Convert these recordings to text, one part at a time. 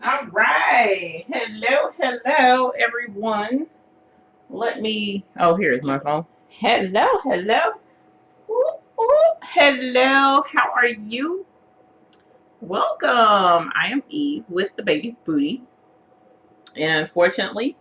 All right. Hello, everyone. Oh, here's my phone. Hello. Ooh, ooh. Hello, how are you? Welcome. I am Eve with the baby's booty. And unfortunately,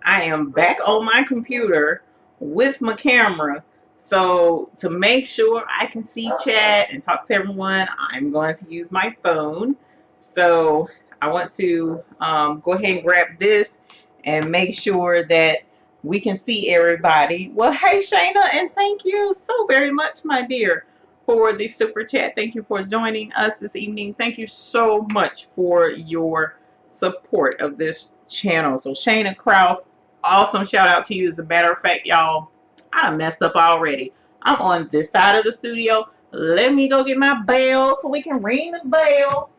I am back on my computer with my camera. So, to make sure I can see chat and talk to everyone, I'm going to use my phone. So, I want to go ahead and grab this and make sure that we can see everybody. Well, hey, Shayna, and thank you so very much, my dear, for the super chat. Thank you for joining us this evening. Thank you so much for your support of this channel. So, Shayna Kraus, awesome shout out to you. As a matter of fact, y'all, I done messed up already. I'm on this side of the studio. Let me go get my bell so we can ring the bell.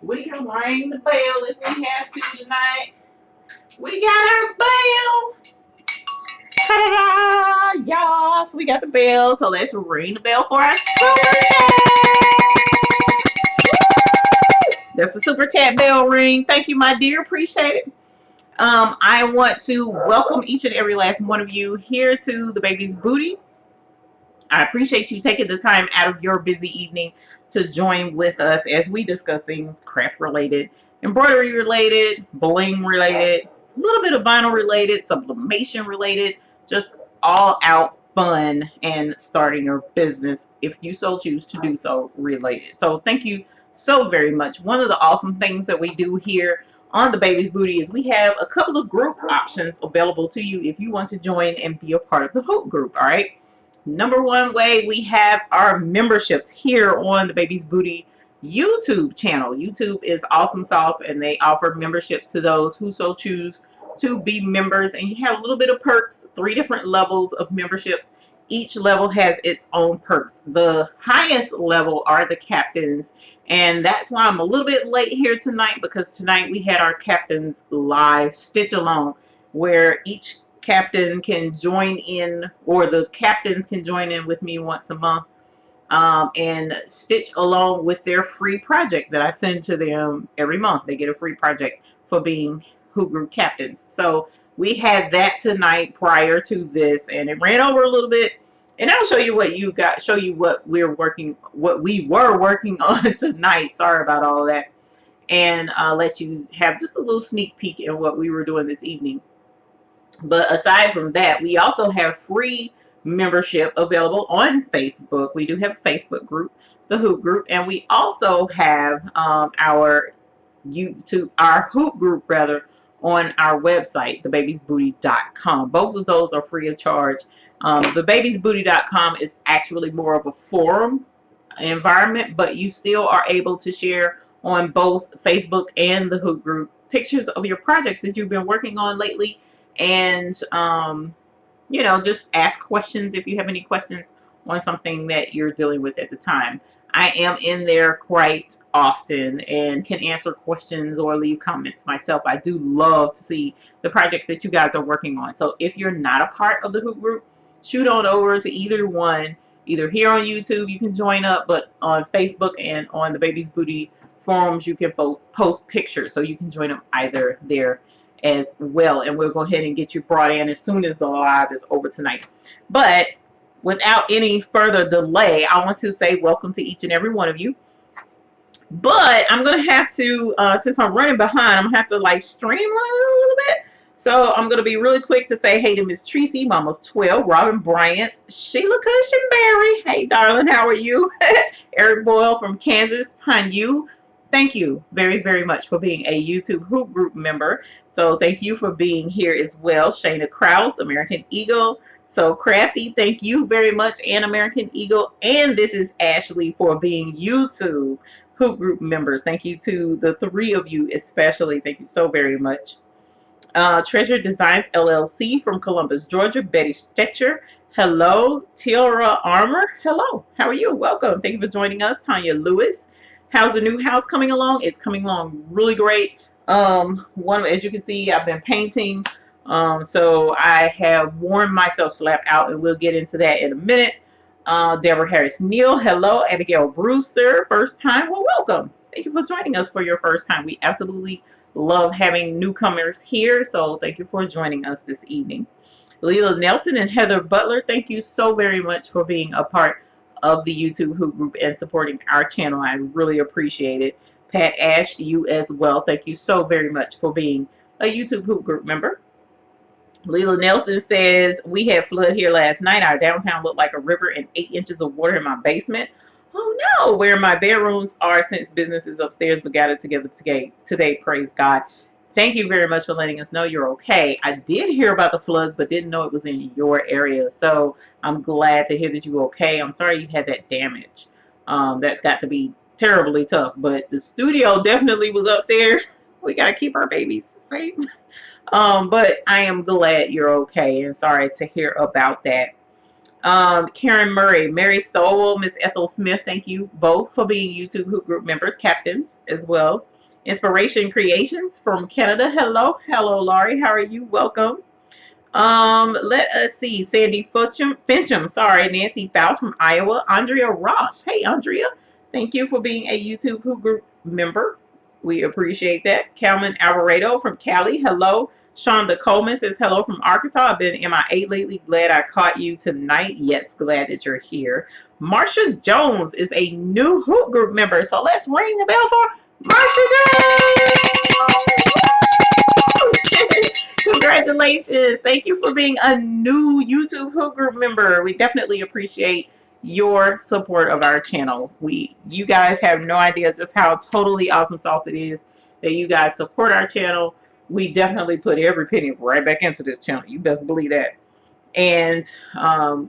We can ring the bell if we have to tonight. We got our bell. Ta-da-da! Y'all, so we got the bell. So let's ring the bell for our super chat. That's the super chat bell ring. Thank you, my dear. Appreciate it. I want to welcome each and every last one of you here to the baby's booty. I appreciate you taking the time out of your busy evening to join with us as we discuss things craft related, embroidery related, bling related, a little bit of vinyl related, sublimation related, just all out fun and starting your business if you so choose to do so related. So thank you so very much. One of the awesome things that we do here on the baby's booty is we have a couple of group options available to you if you want to join and be a part of the Hope group. All right. Number one way, we have our memberships here on the Baby's Booty YouTube channel. YouTube is awesome sauce, and they offer memberships to those who so choose to be members. And you have a little bit of perks, 3 different levels of memberships. Each level has its own perks. The highest level are the captains, and that's why I'm a little bit late here tonight, because tonight we had our captains live stitch along, where each captain can join in, or the captains can join in with me once a month and stitch along with their free project that I send to them every month. They get a free project for being Hoop Group captains. So we had that tonight prior to this, and it ran over a little bit. And I'll show you what you got, show you what we were working on tonight. Sorry about all that. And let you have just a little sneak peek in what we were doing this evening. But aside from that, we also have free membership available on Facebook. We do have a Facebook group, the Hoop Group, and we also have our Hoop Group rather on our website, thebabiesbooty.com. Both of those are free of charge. Thebabiesbooty.com is actually more of a forum environment, but you still are able to share on both Facebook and the Hoop Group pictures of your projects that you've been working on lately, and just ask questions if you have any questions on something that you're dealing with at the time. I am in there quite often and can answer questions or leave comments myself. I do love to see the projects that you guys are working on. So if you're not a part of the Hoop Group, shoot on over to either one. Either here on YouTube you can join up, but on Facebook and on the Baby's Booty forums you can both post pictures, so you can join them either there as well. And we'll go ahead and get you brought in as soon as the live is over tonight. But without any further delay, I want to say welcome to each and every one of you. But I'm going to have to, since I'm running behind, I'm going to have to like streamline it a little bit. So I'm going to be really quick to say hey to Miss Tracy, Mama 12, Robin Bryant, Sheila Cushenberry. Hey, darling, how are you? Eric Boyle from Kansas, Tanya. Thank you very, very much for being a YouTube Hoop Group member. So thank you for being here as well. Shayna Kraus, American Eagle. So Crafty, thank you very much, and American Eagle. And this is Ashley for being YouTube Hoop Group members. Thank you to the 3 of you especially. Thank you so very much. Treasure Designs LLC from Columbus, Georgia, Betty Stetcher. Hello. Tilra Armour. Hello. How are you? Welcome. Thank you for joining us. Tanya Lewis. How's the new house coming along? It's coming along really great. As you can see, I've been painting. So I have worn myself slap out, and we'll get into that in a minute. Deborah Harris Neal, hello. Abigail Brewster, first time. Well, welcome. Thank you for joining us for your first time. We absolutely love having newcomers here. So thank you for joining us this evening. Leela Nelson and Heather Butler, thank you so very much for being a part of the YouTube Hoop Group and supporting our channel. I really appreciate it. Pat Ash, you as well. Thank you so very much for being a YouTube Hoop Group member. Leela Nelson says, we had flood here last night. Our downtown looked like a river and 8 inches of water in my basement. Oh no, where my bedrooms are since businesses upstairs but gathered together today. Praise God. Thank you very much for letting us know you're okay. I did hear about the floods, but didn't know it was in your area. So I'm glad to hear that you're okay. I'm sorry you had that damage. That's got to be terribly tough. But the studio definitely was upstairs. We got to keep our babies safe. But I am glad you're okay and sorry to hear about that. Karen Murray, Mary Stowell, Miss Ethel Smith, thank you both for being YouTube Hoop Group members, captains as well. Inspiration Creations from Canada. Hello. Hello, Laurie. How are you? Welcome. Let us see. Sandy Fincham. Sorry. Nancy Faust from Iowa. Andrea Ross. Hey, Andrea. Thank you for being a YouTube Hoop Group member. We appreciate that. Calvin Alvarado from Cali. Hello. Shonda Coleman says hello from Arkansas. I've been MIA lately. Glad I caught you tonight. Yes, glad that you're here. Marsha Jones is a new Hoop Group member. So let's ring the bell for Marsha Jones. Congratulations. Thank you for being a new YouTube Hoop Group member. We definitely appreciate your support of our channel. You guys have no idea just how totally awesome sauce it is that you guys support our channel. We definitely put every penny right back into this channel. You best believe that. And our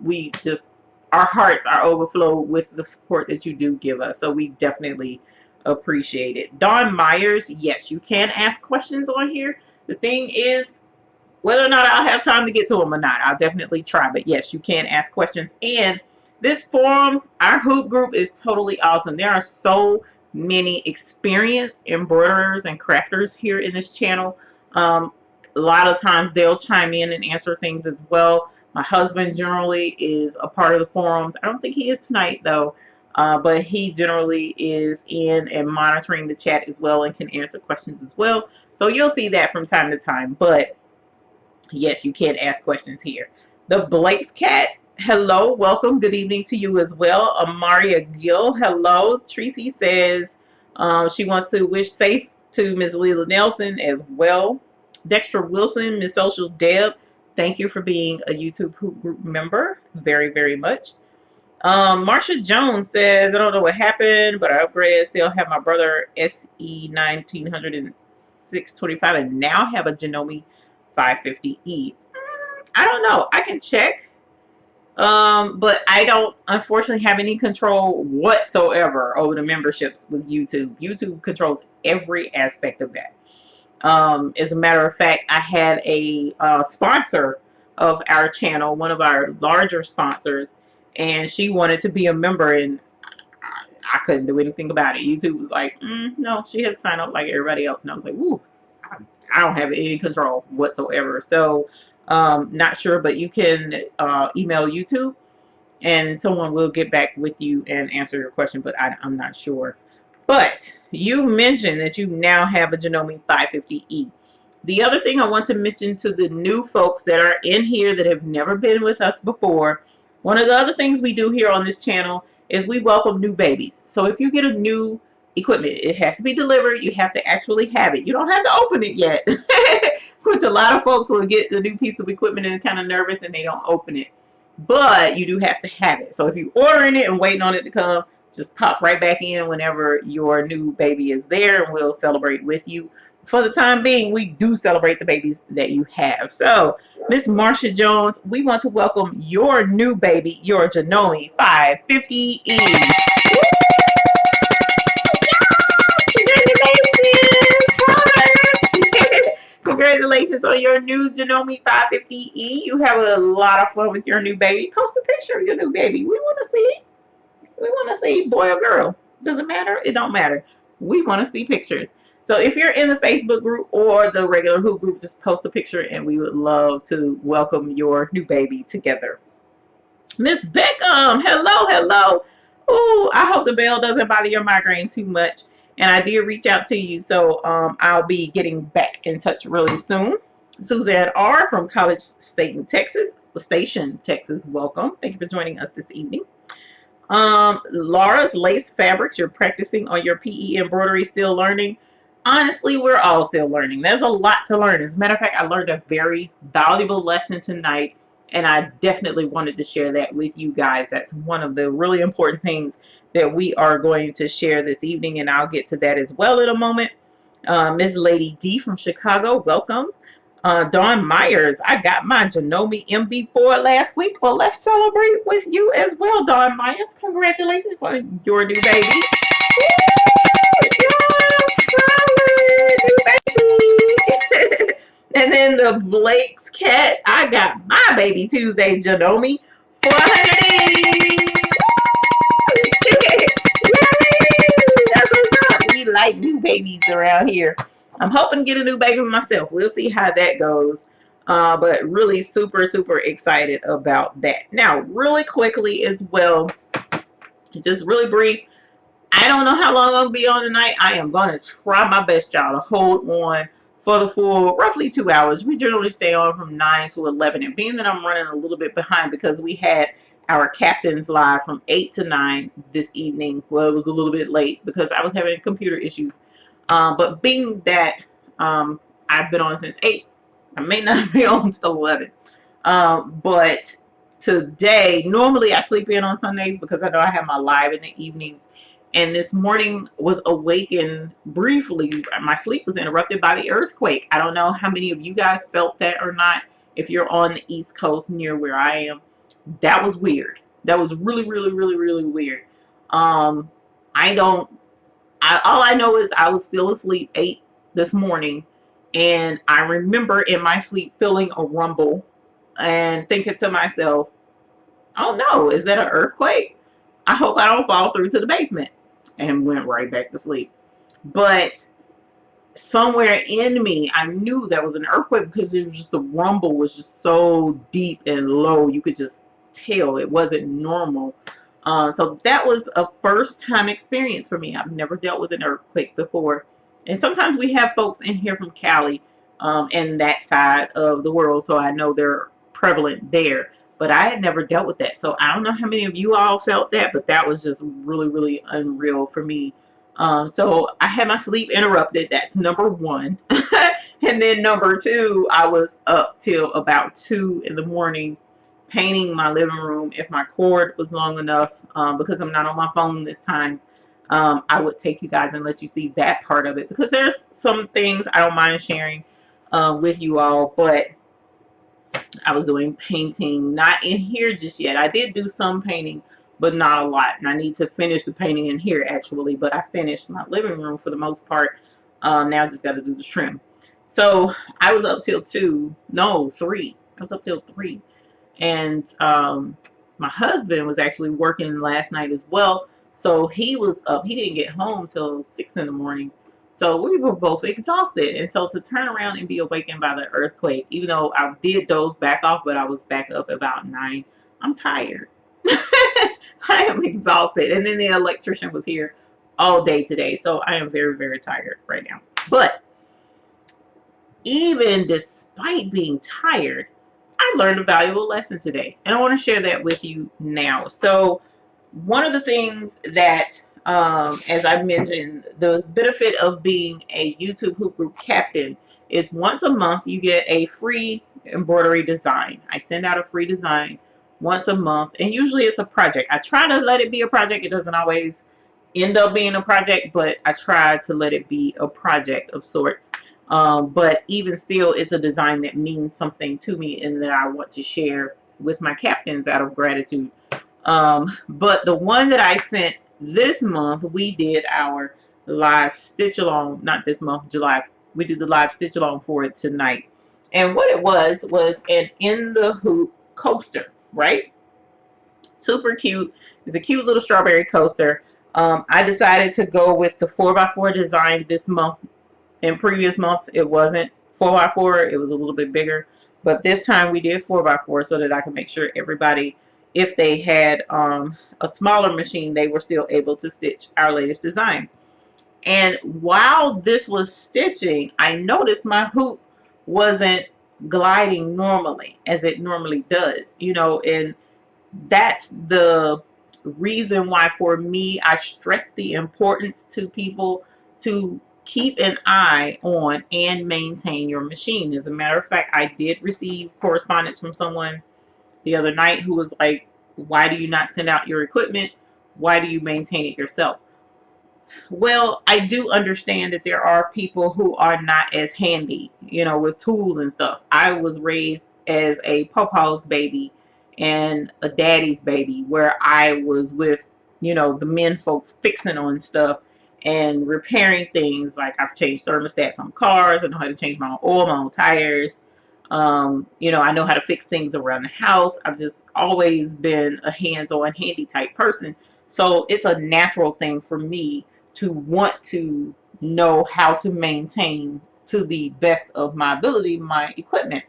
hearts are overflow with the support that you do give us. So we definitely appreciate it. Dawn Myers, yes, you can ask questions on here. The thing is, whether or not I'll have time to get to them or not, I'll definitely try. But yes, you can ask questions. And this forum, our Hoop Group, is totally awesome. There are so many experienced embroiderers and crafters here in this channel. A lot of times they'll chime in and answer things as well. My husband generally is a part of the forums. I don't think he is tonight though, but he generally is in and monitoring the chat as well and can answer questions as well. So you'll see that from time to time. But yes, you can ask questions here. The Blake's Cat, hello, welcome, good evening to you as well. Amaria Gill, hello. Tracy says she wants to wish safe to Ms. Leela Nelson as well. Dexter Wilson, Miss Social Deb, thank you for being a YouTube Hoop Group member, very, very much. Marsha Jones says, I don't know what happened, but I upgraded, still have my brother SE 190625 and now have a Janome 550E. I don't know, I can check. But I don't unfortunately have any control whatsoever over the memberships with YouTube. YouTube controls every aspect of that. As a matter of fact, I had a sponsor of our channel, one of our larger sponsors, and she wanted to be a member, and I couldn't do anything about it. YouTube was like, no, she has to sign up like everybody else. And I was like, woo, I don't have any control whatsoever. So not sure, but you can email YouTube and someone will get back with you and answer your question, but I'm not sure. But you mentioned that you now have a Janome 550E. The other thing I want to mention to the new folks that are in here that have never been with us before, one of the other things we do here on this channel is we welcome new babies. So if you get a new equipment, it has to be delivered. You have to actually have it. You don't have to open it yet, which a lot of folks will get the new piece of equipment and kind of nervous and they don't open it. But you do have to have it. So if you're ordering it and waiting on it to come, just pop right back in whenever your new baby is there and we'll celebrate with you. For the time being, we do celebrate the babies that you have. So, Miss Marsha Jones, we want to welcome your new baby, your Janome 550E. Congratulations on your new Janome 550E. You have a lot of fun with your new baby. Post a picture of your new baby. We want to see it. We want to see boy or girl. Doesn't matter. It don't matter. We want to see pictures. So if you're in the Facebook group or the regular Hoop group, just post a picture and we would love to welcome your new baby together. Miss Beckham, hello, hello. Ooh, I hope the bell doesn't bother your migraine too much. and I did reach out to you, so I'll be getting back in touch really soon. Suzanne R. from College Station, Texas, welcome. Thank you for joining us this evening. Laura's Lace Fabrics, you're practicing on your PE embroidery, still learning. Honestly, we're all still learning. There's a lot to learn. As a matter of fact, I learned a very valuable lesson tonight, and I definitely wanted to share that with you guys. That's one of the really important things that we are going to share this evening, and I'll get to that as well in a moment. Ms. Lady D from Chicago, welcome. Dawn Myers, I got my Janome MB4 last week. Well, let's celebrate with you as well, Dawn Myers. Congratulations on your new baby. And then the Blake's cat, I got my baby Tuesday Janome 400. That's what's up. We like new babies around here. I'm hoping to get a new baby myself. We'll see how that goes. But really super, super excited about that. Now, really quickly as well, just really brief. I don't know how long I'll be on tonight. I am going to try my best, y'all, to hold on for the full roughly 2 hours. We generally stay on from 9 to 11. And being that I'm running a little bit behind because we had our captains live from 8 to 9 this evening. Well, it was a little bit late because I was having computer issues. But being that I've been on since 8, I may not be on until 11. But today, normally I sleep in on Sundays because I know I have my live in the evenings. And this morning was awakened briefly. My sleep was interrupted by the earthquake. I don't know how many of you guys felt that or not. If you're on the East Coast near where I am, that was weird. That was really, really, really, really weird. All I know is I was still asleep 8 this morning, and I remember in my sleep feeling a rumble and thinking to myself, oh no, is that an earthquake? I hope I don't fall through to the basement, and went right back to sleep. But somewhere in me, I knew that was an earthquake because it was just, the rumble was just so deep and low. You could just tell it wasn't normal. So that was a first time experience for me. I've never dealt with an earthquake before. And sometimes we have folks in here from Cali and that side of the world, so I know they're prevalent there. But I had never dealt with that. So I don't know how many of you all felt that, but that was just really, really unreal for me. So I had my sleep interrupted. That's number one. And then number two, I was up till about 2 in the morning painting my living room. If my cord was long enough, because I'm not on my phone this time, I would take you guys and let you see that part of it, because there's some things I don't mind sharing with you all. But I was doing painting, not in here just yet. I did do some painting, but not a lot. And I need to finish the painting in here actually, but I finished my living room for the most part. Now I just got to do the trim. So I was up till 3. I was up till 3. And my husband was actually working last night as well. So he was up. He didn't get home till 6 in the morning. So we were both exhausted. And so to turn around and be awakened by the earthquake, even though I did doze back off, but I was back up about 9, I'm tired. I am exhausted. And then the electrician was here all day today. So I am very, very tired right now. But even despite being tired, I learned a valuable lesson today. And I want to share that with you now. So one of the things that, as I mentioned, the benefit of being a YouTube Hoop Group captain is once a month you get a free embroidery design. I send out a free design once a month, and usually it's a project. I try to let it be a project. It doesn't always end up being a project, but I try to let it be a project of sorts. But even still, it's a design that means something to me and that I want to share with my captains out of gratitude. But the one that I sent this month, we did our live stitch along, not this month, July. We did the live stitch along for it tonight. And what it was an in the hoop coaster, right? Super cute. It's a cute little strawberry coaster. I decided to go with the 4x4 design this month. In previous months, it wasn't 4x4. It was a little bit bigger. But this time we did 4x4 so that I could make sure everybody, if they had a smaller machine, they were still able to stitch our latest design. And while this was stitching, I noticed my hoop wasn't gliding normally as it normally does, you know, and that's the reason why for me I stress the importance to people to keep an eye on and maintain your machine. As a matter of fact, I did receive correspondence from someone the other night who was like, why do you not send out your equipment? Why do you maintain it yourself? Well, I do understand that there are people who are not as handy, you know, with tools and stuff. I was raised as a papa's baby and a daddy's baby, where I was with, you know, the men folks fixing on stuff and repairing things. Like I've changed thermostats on cars. I know how to change my own oil, my own tires. You know, I know how to fix things around the house. I've just always been a hands-on, handy type person. So it's a natural thing for me to want to know how to maintain to the best of my ability my equipment.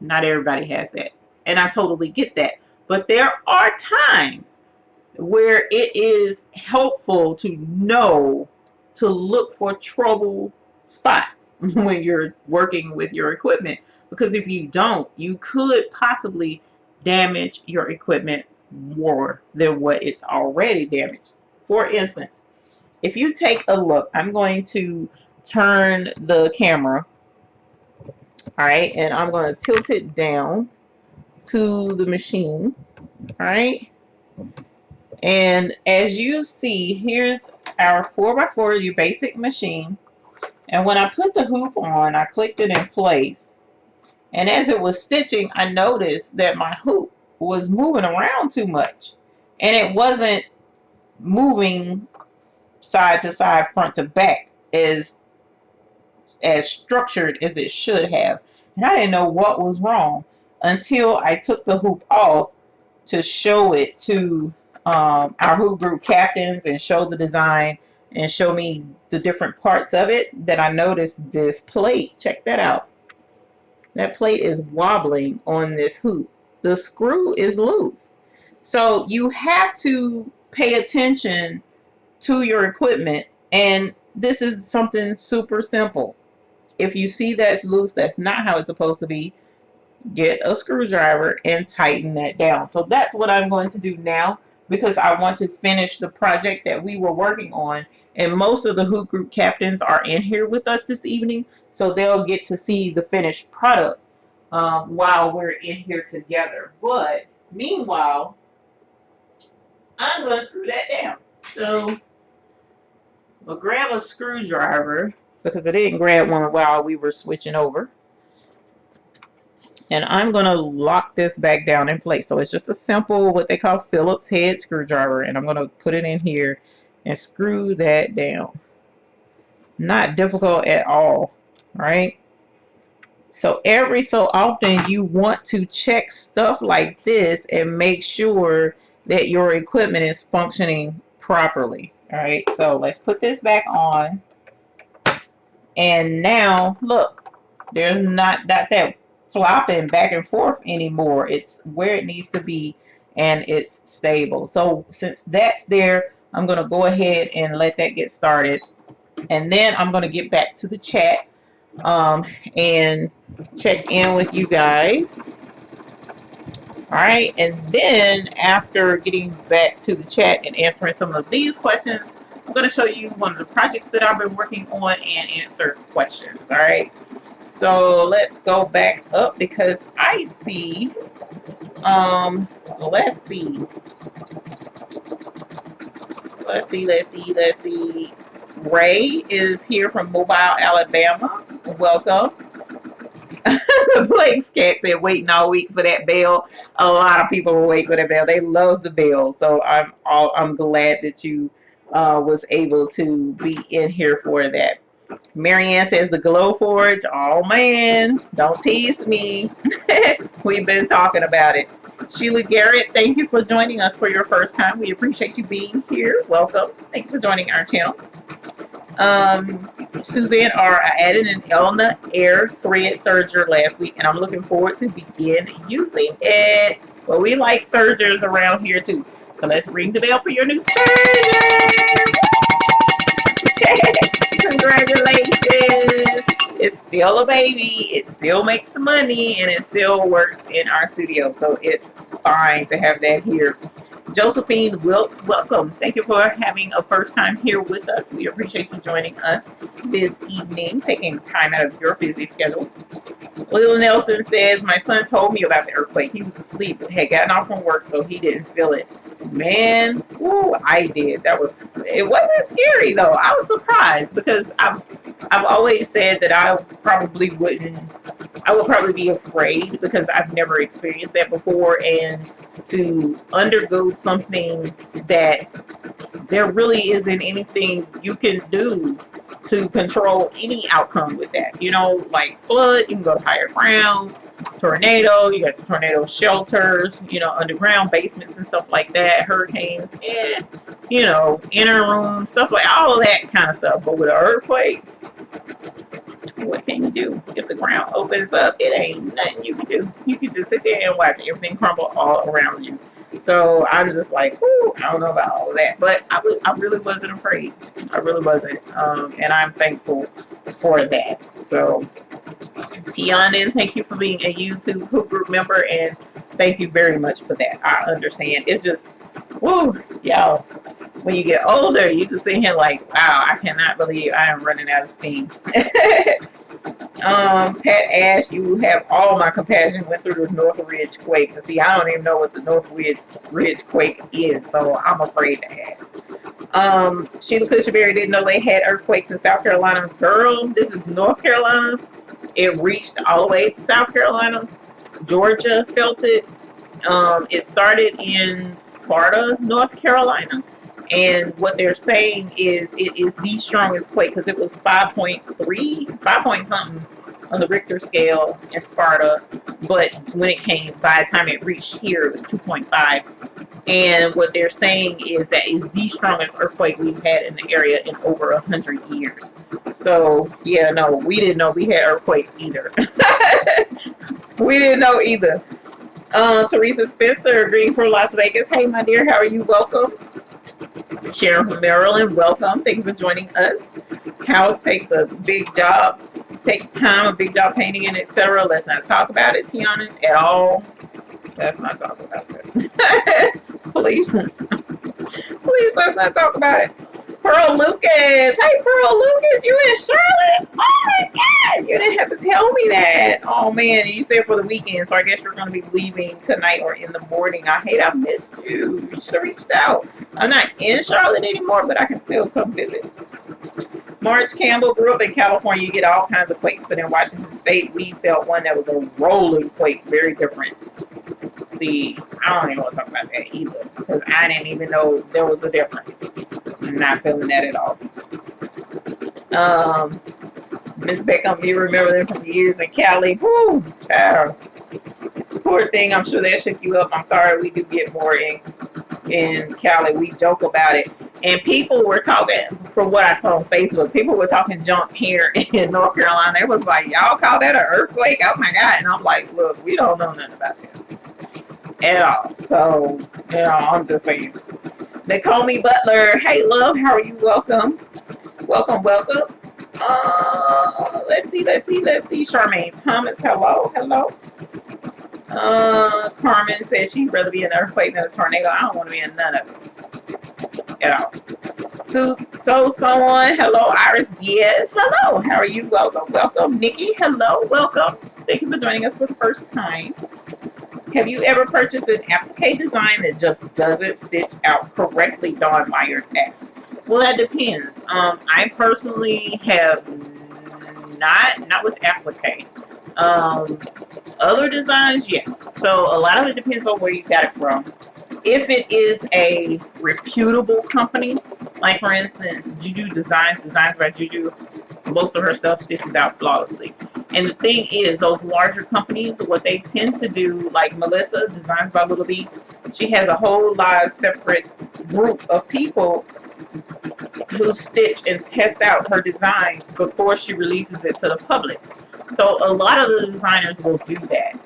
Not everybody has that, and I totally get that. But there are times where it is helpful to know to look for trouble spots when you're working with your equipment, because if you don't, you could possibly damage your equipment more than what it's already damaged. For instance, if you take a look, I'm going to turn the camera, all right, and I'm going to tilt it down to the machine, all right, and as you see, here's our 4x4, your basic machine, and when I put the hoop on, I clicked it in place, and as it was stitching, I noticed that my hoop was moving around too much, and it wasn't moving side to side, front to back, as structured as it should have. And I didn't know what was wrong until I took the hoop off to show it to our hoop group captains and show the design and show me the different parts of it, that I noticed this plate. Check that out. That plate is wobbling on this hoop. The screw is loose. So you have to pay attention to your equipment, and this is something super simple. If you see that's loose, that's not how it's supposed to be, get a screwdriver and tighten that down. So that's what I'm going to do now, because I want to finish the project that we were working on, and most of the hoop group captains are in here with us this evening, so they'll get to see the finished product while we're in here together. But meanwhile, I'm going to screw that down. So we'll grab a screwdriver, because I didn't grab one while we were switching over. And I'm going to lock this back down in place. So it's just a simple, what they call Phillips head screwdriver. And I'm going to put it in here and screw that down. Not difficult at all, right? So every so often you want to check stuff like this and make sure that your equipment is functioning properly. All right, so let's put this back on. And now, look, there's not that flopping back and forth anymore. It's where it needs to be, and it's stable. So since that's there, I'm going to go ahead and let that get started. And then I'm going to get back to the chat and check in with you guys. All right, and then after getting back to the chat and answering some of these questions, I'm going to show you one of the projects that I've been working on and answer questions. All right, so let's go back up, because I see, let's see. Ray is here from Mobile, Alabama. Welcome. Blake's cat said waiting all week for that bell. A lot of people were waiting for that bell. They love the bell, so I'm glad that you was able to be in here for that. Marianne says the Glow Forge. Oh man, don't tease me. We've been talking about it. Sheila Garrett, thank you for joining us for your first time. We appreciate you being here. Welcome. Thank you for joining our channel. Suzanne R. I added an Elna Air thread serger last week, and I'm looking forward to begin using it. Well, we like sergers around here too. So let's ring the bell for your new serger. Congratulations. It's still a baby. It still makes the money and it still works in our studio. So it's fine to have that here. Josephine Wilt, welcome. Thank you for having a first time here with us. We appreciate you joining us this evening, taking time out of your busy schedule. Lil Nelson says, my son told me about the earthquake. He was asleep, had gotten off from work, so he didn't feel it. Man, ooh, I did. It wasn't scary though. I was surprised because I've always said that I would probably be afraid because I've never experienced that before, and to undergo something that there really isn't anything you can do to control any outcome with that. You know, like flood, you can go to higher ground. Tornado, you got the tornado shelters, you know, underground basements and stuff like that, hurricanes, and, you know, inner rooms, stuff like all of that kind of stuff. But with an earthquake, what can you do? If the ground opens up, it ain't nothing you can do. You can just sit there and watch everything crumble all around you. So I'm just like, ooh, I don't know about all of that. But I really wasn't afraid. I really wasn't. And I'm thankful for that. So Tiana, thank you for being a YouTube Hoop Group member, and thank you very much for that. I understand. It's just, woo, y'all, when you get older, you just sit here like, wow, I cannot believe I am running out of steam. Pat Ash, you have all my compassion. Went through the North Ridge quake. See, I don't even know what the North Ridge quake is, so I'm afraid to ask. Sheila Cushenberry didn't know they had earthquakes in South Carolina. Girl, this is North Carolina. It reached all the way to South Carolina. Georgia felt it. It started in Sparta, North Carolina. And what they're saying is it is the strongest quake because it was 5.3, 5 point something on the Richter scale in Sparta. But when it came, by the time it reached here, it was 2.5. And what they're saying is that is the strongest earthquake we've had in the area in over 100 years. So, yeah, no, we didn't know we had earthquakes either. We didn't know either. Teresa Spencer, greeting from Las Vegas. Hey, my dear, how are you? Welcome. Sharon from Maryland, welcome. Thank you for joining us. House takes a big job, takes time, a big job painting and etc. Let's not talk about it, Tiana, at all. Let's not talk about it. Please. Please, let's not talk about it. Pearl Lucas. Hey, Pearl Lucas, you in Charlotte? Oh my God, you didn't have to tell me that. Oh man, you said for the weekend, so I guess you're going to be leaving tonight or in the morning. I hate I missed you. You should have reached out. I'm not in Charlotte anymore, but I can still come visit. Marge Campbell grew up in California. You get all kinds of quakes, but in Washington State, we felt one that was a rolling quake, very different. See, I don't even want to talk about that either, because I didn't even know there was a difference. I'm not feeling that at all. Miss Beckham, you remember them from years in Cali. Whoo, child. Poor thing, I'm sure that shook you up. I'm sorry, we do get more in Cali. We joke about it. And people were talking, from what I saw on Facebook, people were talking junk here in North Carolina. It was like, y'all call that an earthquake? Oh my God. And I'm like, look, we don't know nothing about that at all. So, you know, I'm just saying. Naomi Butler, hey love, how are you? Welcome. Welcome, welcome. Let's see. Charmaine Thomas, hello. Carmen says she'd rather be in an earthquake than a tornado. I don't want to be in none of it at all. So someone, hello, Iris Diaz, hello, how are you? Welcome. Nikki, hello, welcome. Thank you for joining us for the first time. Have you ever purchased an applique design that just doesn't stitch out correctly? Dawn Myers asks. Well, that depends. I personally have not with applique. Other designs, yes. So a lot of it depends on where you got it from. If it is a reputable company, like for instance, Juju Designs by Juju, most of her stuff stitches out flawlessly. And the thing is, those larger companies, what they tend to do, like Melissa, Designs by Little B, she has a whole live separate group of people who stitch and test out her designs before she releases it to the public. So a lot of the designers will do that.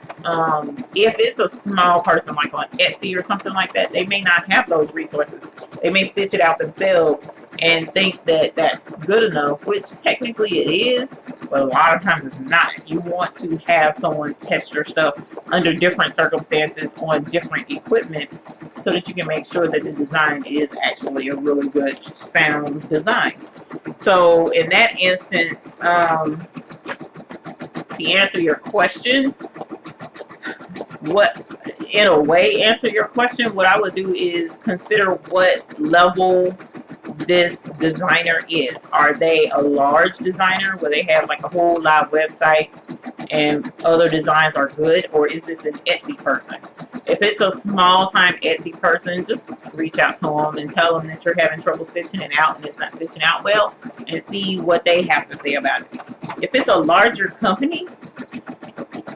If it's a small person like on Etsy or something like that, they may not have those resources. They may stitch it out themselves and think that that's good enough, which technically it is, but a lot of times it's not. You want to have someone test your stuff under different circumstances on different equipment so that you can make sure that the design is actually a really good sound design. So in that instance, to answer your question, in a way answer your question, what I would do is consider what level this designer is. Are they a large designer where they have like a whole live website and other designs are good, or is this an Etsy person? If it's a small time Etsy person, just reach out to them and tell them that you're having trouble stitching it out and it's not stitching out well, and see what they have to say about it. If it's a larger company,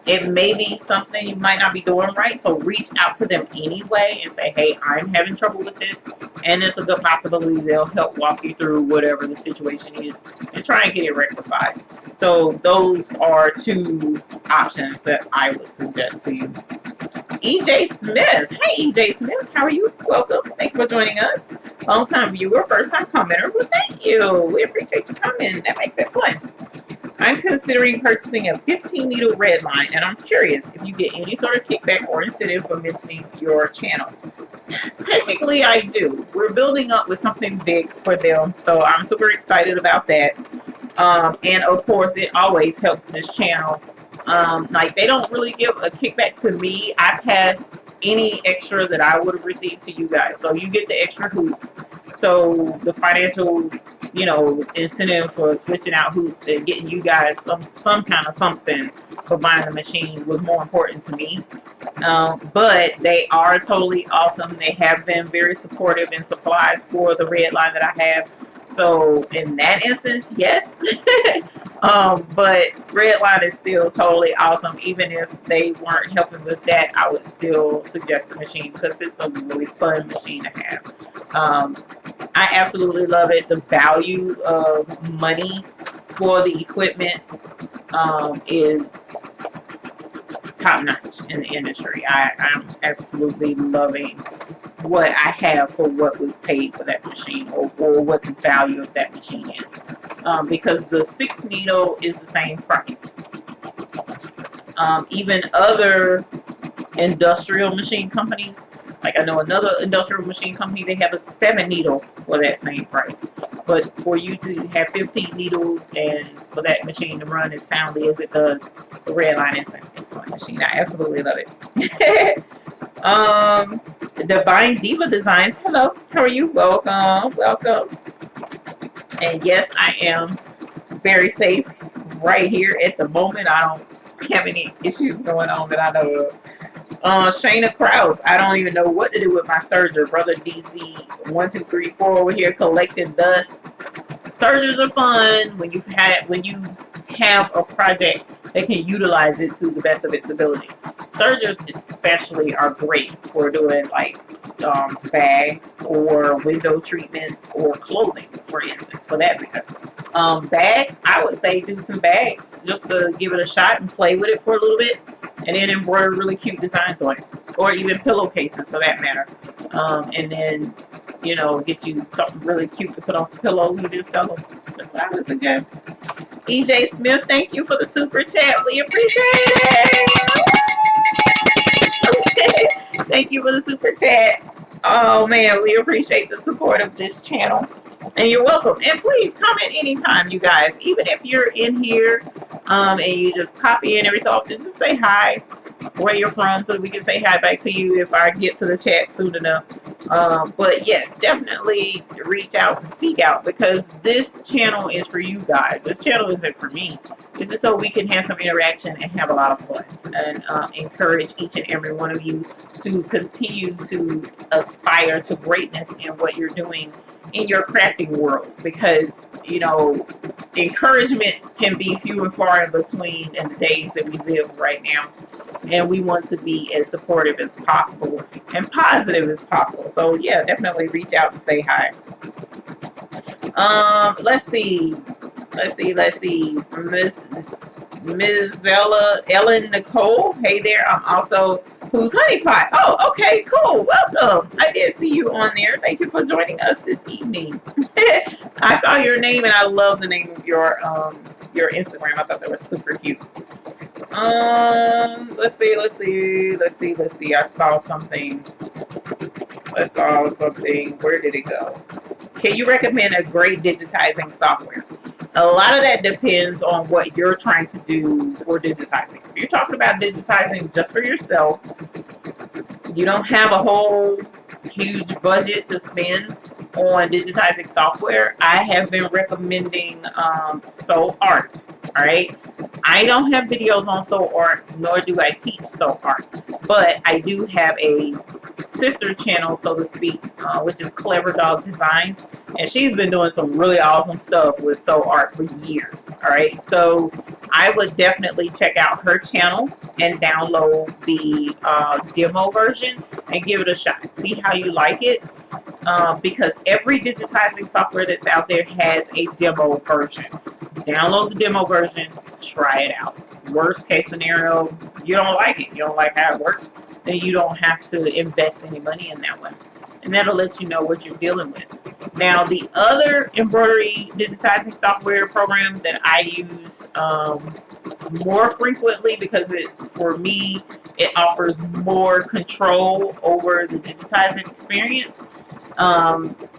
it may be something you might not be doing right, so reach out to them anyway and say, hey, I'm having trouble with this, and there's a good possibility they'll help walk you through whatever the situation is and try and get it rectified. So those are two options that I would suggest to you. EJ Smith. Hey, EJ Smith, how are you? Welcome. Thank you for joining us. Long time viewer, first time commenter. Well, thank you. We appreciate you coming. That makes it fun. I'm considering purchasing a 15 needle red line, and I'm curious if you get any sort of kickback or incentive for mentioning your channel. Technically, I do. We're building up with something big for them, so I'm super excited about that. And of course, it always helps this channel. Like, they don't really give a kickback to me. I pass any extra that I would have received to you guys, so you get the extra hoops. So the financial, incentive for switching out hoops and getting you guys some kind of something for buying the machine was more important to me. But they are totally awesome. They have been very supportive in supplies for the red line that I have. So in that instance, yes. But red line is still totally awesome. Even if they weren't helping with that, I would still suggest the machine because it's a really fun machine to have. I absolutely love it. The value of money for the equipment is top notch in the industry. I'm absolutely loving what I have for what was paid for that machine, or what the value of that machine is, because the 6 needle is the same price. Even other industrial machine companies, like I know another industrial machine company, they have a 7 needle for that same price. But for you to have 15 needles and for that machine to run as soundly as it does, the red line is an excellent machine. I absolutely love it. Divine Diva Designs. Hello, how are you? Welcome. And yes, I am very safe right here at the moment. I don't have any issues going on that I know of. Shayna Krause, I don't even know what to do with my serger. Brother DZ1234 over here collecting dust. Sergers are fun when you have a project that can utilize it to the best of its ability. Sergers especially are great for doing like bags or window treatments or clothing, for instance, for that matter. Bags, I would say do some bags just to give it a shot and play with it for a little bit, and then embroider really cute designs on it, or even pillowcases for that matter. And then, get you something really cute to put on some pillows and just sell them. That's what I would suggest. EJ Smith, thank you for the super chat. We appreciate it. Thank you for the super chat. Oh man, we appreciate the support of this channel. And you're welcome. And please comment anytime, you guys. Even if you're in here and you just pop in every so often, just say hi, where you're from, so we can say hi back to you if I get to the chat soon enough. But yes, definitely reach out and speak out, because this channel is for you guys. This channel isn't for me. This is so we can have some interaction and have a lot of fun, and encourage each and every one of you to continue to aspire to greatness in what you're doing in your crafting worlds, because encouragement can be few and far in between in the days that we live right now, and we want to be as supportive as possible and positive as possible. So yeah, definitely reach out and say hi. Let's see. Ms. Ellen Nicole. Hey there. I'm also Who's Honeypot. Oh, okay, cool. Welcome. I did see you on there. Thank you for joining us this evening. I saw your name and I love the name of your Instagram. I thought that was super cute. Let's see. I saw something. Where did it go? Can you recommend a great digitizing software? A lot of that depends on what you're trying to do for digitizing. If you're talking about digitizing just for yourself, you don't have a whole huge budget to spend on digitizing software, I have been recommending Soul Art. All right, I don't have videos on Soul Art, nor do I teach Soul Art, but I do have a sister channel, so to speak, which is Clever Dog Designs, and she's been doing some really awesome stuff with Soul Art for years. All right, so I would definitely check out her channel and download the demo version and give it a shot. See how you like it, because every digitizing software that's out there has a demo version. Download the demo version, try it out. Worst case scenario, you don't like it, you don't like how it works, then you don't have to invest any money in that one. And that'll let you know what you're dealing with. Now, the other embroidery digitizing software program that I use more frequently, because for me, it offers more control over the digitizing experience,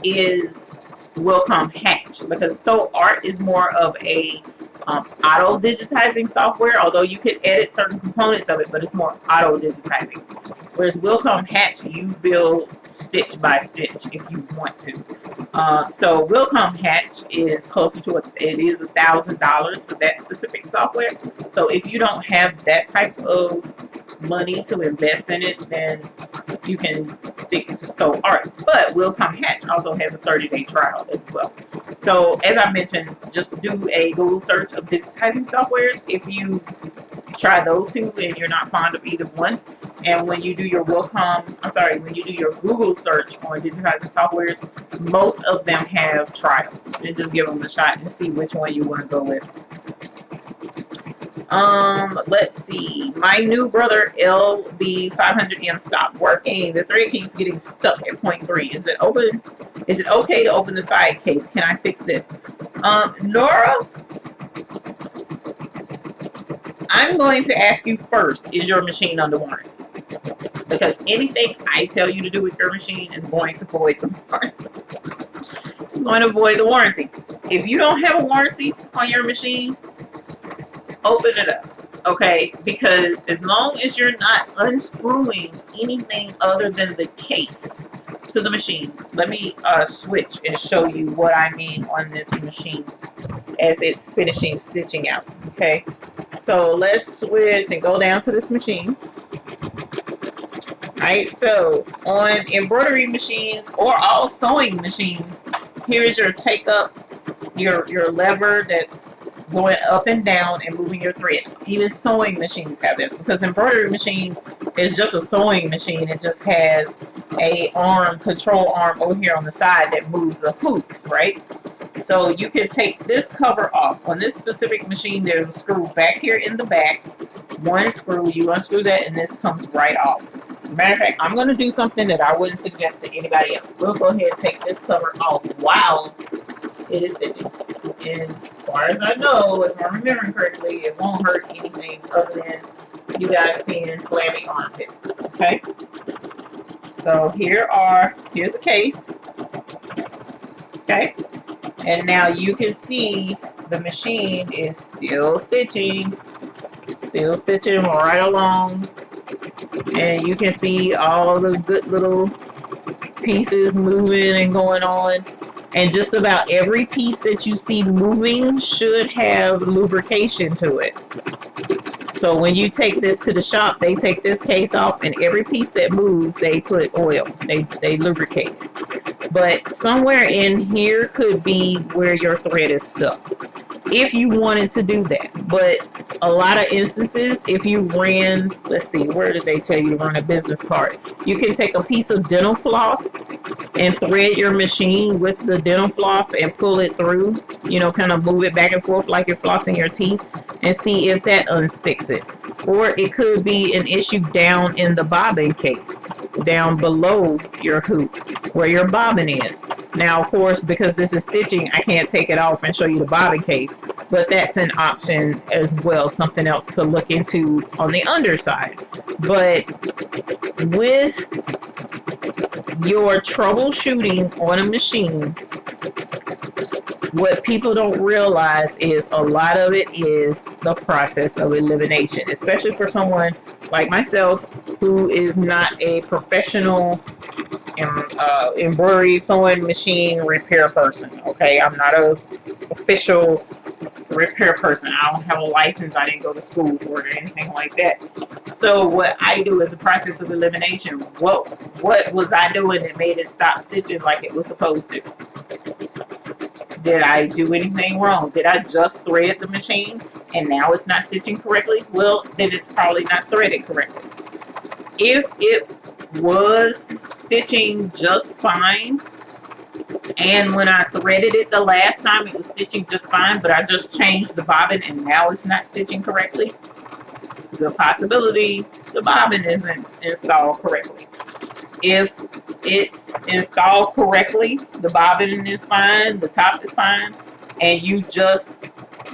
is Wilcom Hatch, because Soul Art is more of a auto digitizing software, although you could edit certain components of it, but it's more auto digitizing. Whereas Wilcom Hatch, you build stitch by stitch if you want to. So Wilcom Hatch is closer to it is $1,000 for that specific software. So if you don't have that type of money to invest in it, then you can stick to Soul Art. But Wilcom Hatch also has a 30-day trial as well. So as I mentioned, just do a Google search of digitizing softwares. If you try those two and you're not fond of either one, and when you do your when you do your Google search on digitizing softwares, most of them have trials. And just give them a shot and see which one you want to go with. Let's see. My new brother LB500M stopped working. The thread keeps getting stuck at 0.3. Is it open? Is it okay to open the side case? Can I fix this? Nora, I'm going to ask you first, is your machine under warranty? Because anything I tell you to do with your machine is going to void the warranty. It's going to void the warranty. If you don't have a warranty on your machine, open it up, okay? Because as long as you're not unscrewing anything other than the case to the machine, let me switch and show you what I mean on this machine as it's finishing stitching out, okay? So let's switch and go down to this machine. Alright, so on embroidery machines or all sewing machines, here's your your lever that's going up and down and moving your thread. Even sewing machines have this, because embroidery machine is just a sewing machine. It just has a control arm over here on the side that moves the hoops, right? So you can take this cover off. On this specific machine, there's a screw back here in the back. One screw, you unscrew that, and this comes right off. As a matter of fact, I'm going to do something that I wouldn't suggest to anybody else. We'll go ahead and take this cover off while it is stitching. And as far as I know, if I'm remembering correctly, it won't hurt anything other than you guys seeing flabby armpit. Okay? So here's a case. Okay? And now you can see the machine is still stitching right along. And you can see all the good little pieces moving and going on. And just about every piece that you see moving should have lubrication to it. So when you take this to the shop, they take this case off, and every piece that moves, they put oil. They lubricate. But somewhere in here could be where your thread is stuck, if you wanted to do that. But a lot of instances, if you ran, let's see, where did they tell you to run a business card? You can take a piece of dental floss and thread your machine with the dental floss and pull it through, you know, kind of move it back and forth like you're flossing your teeth, and see if that unsticks it. Or it could be an issue down in the bobbin case, down below your hoop where your bobbin is. Now, of course, because this is stitching, I can't take it off and show you the bobbin case, but that's an option as well, something else to look into on the underside. But with your troubleshooting on a machine, what people don't realize is a lot of it is the process of elimination, especially for someone like myself who is not a professional embroidery sewing machine repair person. Okay, I'm not a official repair person. I don't have a license. I didn't go to school for it or anything like that. So what I do is a process of elimination. What was I doing that made it stop stitching like it was supposed to? Did I do anything wrong? Did I just thread the machine and now it's not stitching correctly? Well, then it's probably not threaded correctly. If it was stitching just fine, and when I threaded it the last time it was stitching just fine, but I just changed the bobbin and now it's not stitching correctly, it's a good possibility the bobbin isn't installed correctly. If it's installed correctly, the bobbin is fine, the top is fine, and you just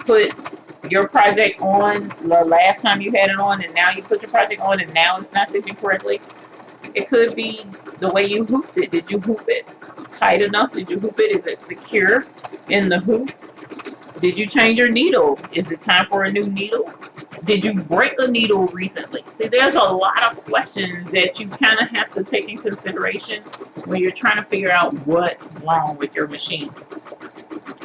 put your project on the last time you had it on, and now you put your project on and now it's not stitching correctly, it could be the way you hooped it. Did you hoop it tight enough? Did you hoop it? Is it secure in the hoop? Did you change your needle? Is it time for a new needle? Did you break a needle recently? See, there's a lot of questions that you kind of have to take in consideration when you're trying to figure out what's wrong with your machine.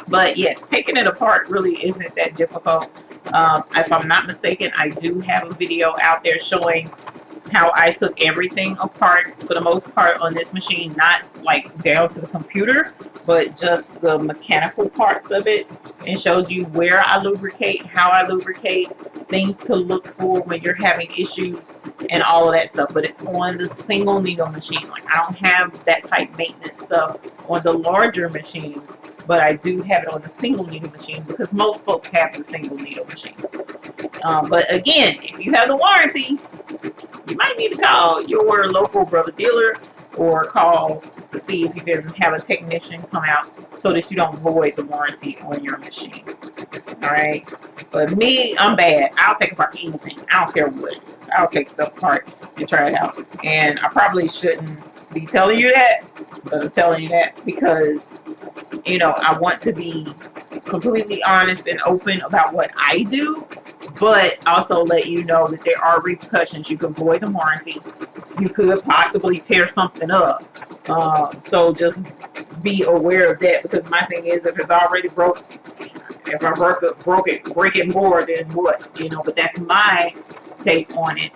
But yes, taking it apart really isn't that difficult. If I'm not mistaken, I do have a video out there showing how I took everything apart for the most part on this machine, not like down to the computer, but just the mechanical parts of it, and showed you where I lubricate, how I lubricate, things to look for when you're having issues and all of that stuff. But it's on the single needle machine. Like, I don't have that type maintenance stuff on the larger machines, but I do have it on the single needle machine because most folks have the single needle machines. But again, if you have the warranty, you might need to call your local brother dealer or call to see if you can have a technician come out so that you don't void the warranty on your machine. Alright? But me, I'm bad. I'll take apart anything. I don't care what it is. I'll take stuff apart and try it out. And I probably shouldn't be telling you that, but I'm telling you that because, you know, I want to be completely honest and open about what I do, but also let you know that there are repercussions. You can void the warranty. You could possibly tear something up. So just be aware of that, because my thing is, if it's already broke, if I break it more, then what? You know, but that's my take on it.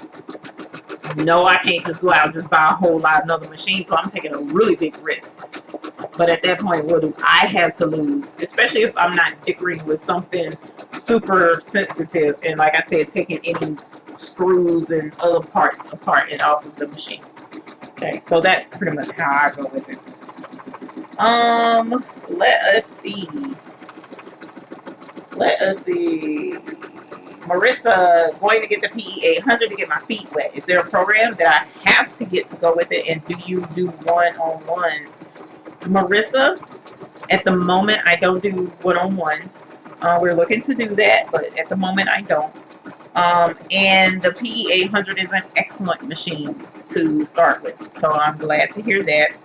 No, I can't just go out and just buy a whole lot of another machine, so I'm taking a really big risk. But at that point, what do I have to lose? Especially if I'm not dickering with something super sensitive, and like I said, taking any screws and other parts apart and off of the machine. Okay, so that's pretty much how I go with it. Let us see. Marissa, going to get the PE800 to get my feet wet. Is there a program that I have to get to go with it? And do you do one-on-ones? Marissa, at the moment, I don't do one-on-ones. We're looking to do that, but at the moment, I don't. And the PE800 is an excellent machine to start with, so I'm glad to hear that.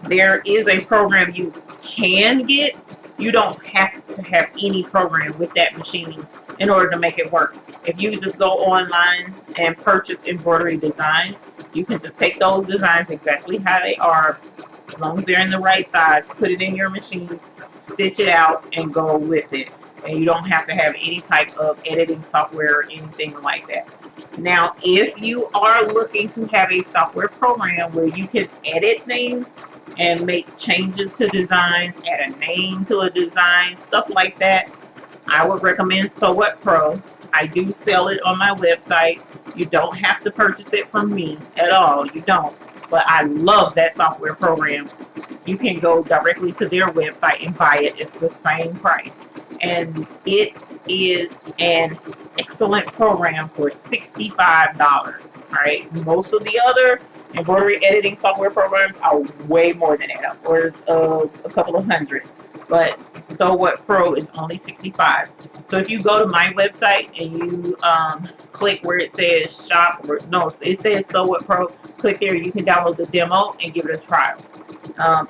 There is a program you can get. You don't have to have any program with that machine in order to make it work. If you just go online and purchase embroidery designs, you can just take those designs exactly how they are, as long as they're in the right size, put it in your machine, stitch it out, and go with it. And you don't have to have any type of editing software or anything like that. Now, if you are looking to have a software program where you can edit things and make changes to designs, add a name to a design, stuff like that, I would recommend Sew What Pro. I do sell it on my website. You don't have to purchase it from me at all. You don't. but I love that software program. You can go directly to their website and buy it. It's the same price, and it is an excellent program for $65. All right, most of the other embroidery editing software programs are way more than that, upwards of a couple of hundred. But So What Pro is only $65. So if you go to my website and you click where it says shop, or no, it says So What Pro, click there. You can download the demo and give it a trial.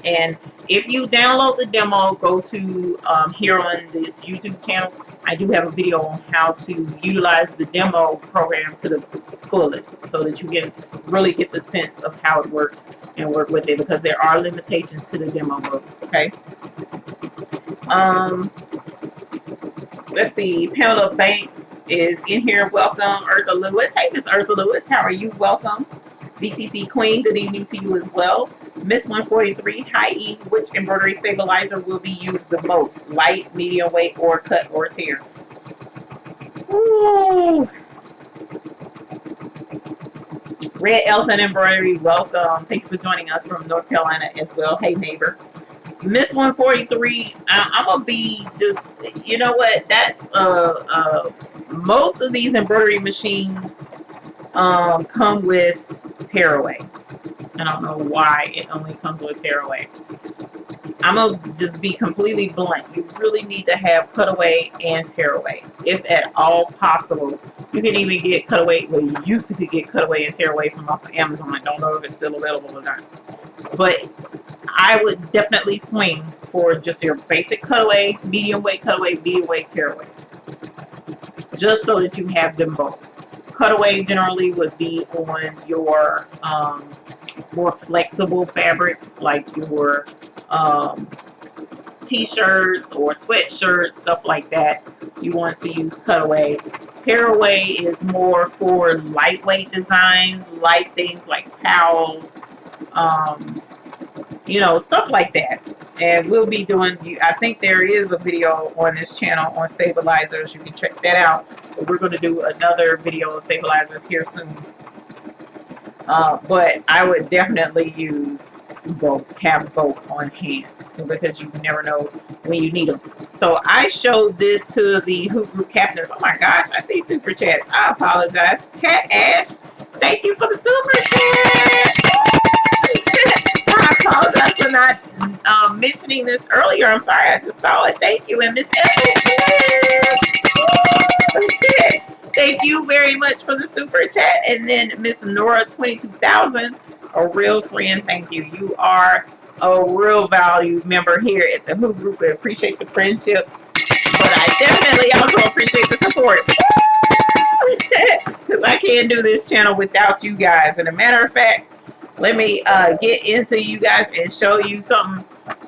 And if you download the demo, go to here on this YouTube channel. I do have a video on how to utilize the demo program to the fullest, so that you can really get the sense of how it works and work with it, because there are limitations to the demo mode. Okay. Let's see. Pamela Banks is in here. Welcome, Eartha Lewis. Hey, Miss Eartha Lewis, how are you? Welcome. DTC Queen, good evening to you as well. Miss 143, hi E, which embroidery stabilizer will be used the most? Light, medium weight, or cut or tear? Ooh. Red Elephant Embroidery, welcome. Thank you for joining us from North Carolina as well. Hey, neighbor. Miss 143, I'm gonna be just, you know what? That's most of these embroidery machines come with tearaway. I don't know why it only comes with tearaway. I'm gonna just be completely blunt. You really need to have cutaway and tearaway, if at all possible. You can even get cutaway. Well, you used to get cutaway and tearaway from off of Amazon. I don't know if it's still available or not, but I would definitely swing for just your basic cutaway, medium weight cutaway, medium weight tearaway, just so that you have them both. Cutaway generally would be on your more flexible fabrics, like your t-shirts or sweatshirts, stuff like that. You want to use cutaway. Tearaway is more for lightweight designs, light things like towels, you know, stuff like that. And we'll be doing, I think there is a video on this channel on stabilizers. You can check that out. But we're going to do another video of stabilizers here soon. But I would definitely use both, have both on hand, because you never know when you need them. So I showed this to the Hoop Group captains. Oh my gosh, I see super chats. I apologize. Cat Ash, thank you for the super chat. I apologize for not mentioning this earlier. I'm sorry, I just saw it. Thank you. And Miss Evans, thank you very much for the super chat. And then Miss Nora 22,000, a real friend. Thank you. You are a real valued member here at the Hoop Group. I appreciate the friendship, but I definitely also appreciate the support, because I can't do this channel without you guys. And a matter of fact, let me get into you guys and show you something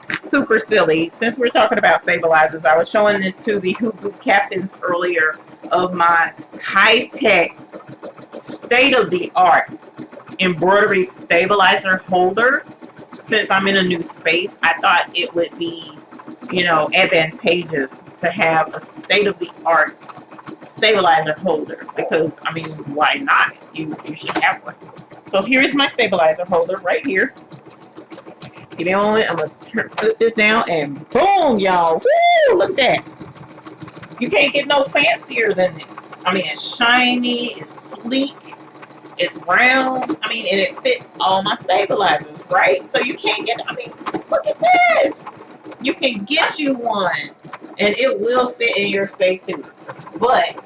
super silly. Since we're talking about stabilizers, I was showing this to the Hoop Group captains earlier of my high-tech, state-of-the-art embroidery stabilizer holder. Since I'm in a new space, I thought it would be, you know, advantageous to have a state-of-the-art stabilizer holder, because, I mean, why not? You should have one. So here's my stabilizer holder right here. Give me a moment. I'm going to put this down, and boom, y'all. Woo! Look at that. You can't get no fancier than this. I mean, it's shiny, it's sleek, it's round. I mean, and it fits all my stabilizers, right? So you can't get, I mean, look at this. You can get you one, and it will fit in your space too. But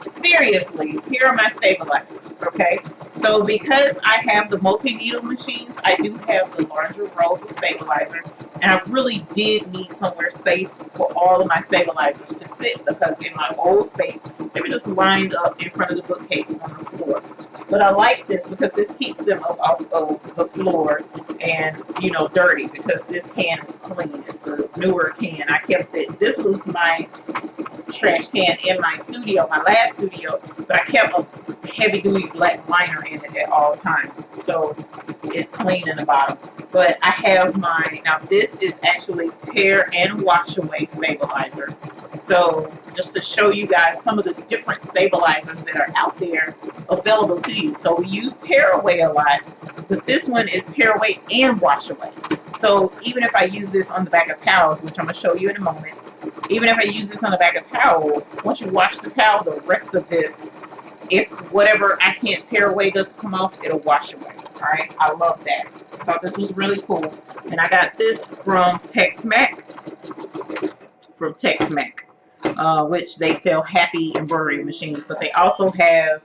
seriously, here are my stabilizers, okay? So because I have the multi-needle machines, I do have the larger rolls of stabilizers, and I really did need somewhere safe for all of my stabilizers to sit, because in my old space, they were just lined up in front of the bookcase on the floor. But I like this because this keeps them up off of the floor and, you know, dirty, because this can is clean. It's a newer can. I kept it. This was my trash can in my studio, my last studio, but I kept a heavy duty black liner in it at all times, so it's clean in the bottom. But I have my, now this is actually tear and wash away stabilizer. So just to show you guys some of the different stabilizers that are out there available to you. So we use tear away a lot, but this one is tear away and wash away. So even if I use this on the back of towels, which I'm going to show you in a moment, even if I use this on the back of towels, once you wash the towel, the rest of this, if whatever I can't tear away doesn't come off, it'll wash away. Alright, I love that. I thought this was really cool. And I got this from Tex-Mex, which they sell Happy embroidery machines, but they also have,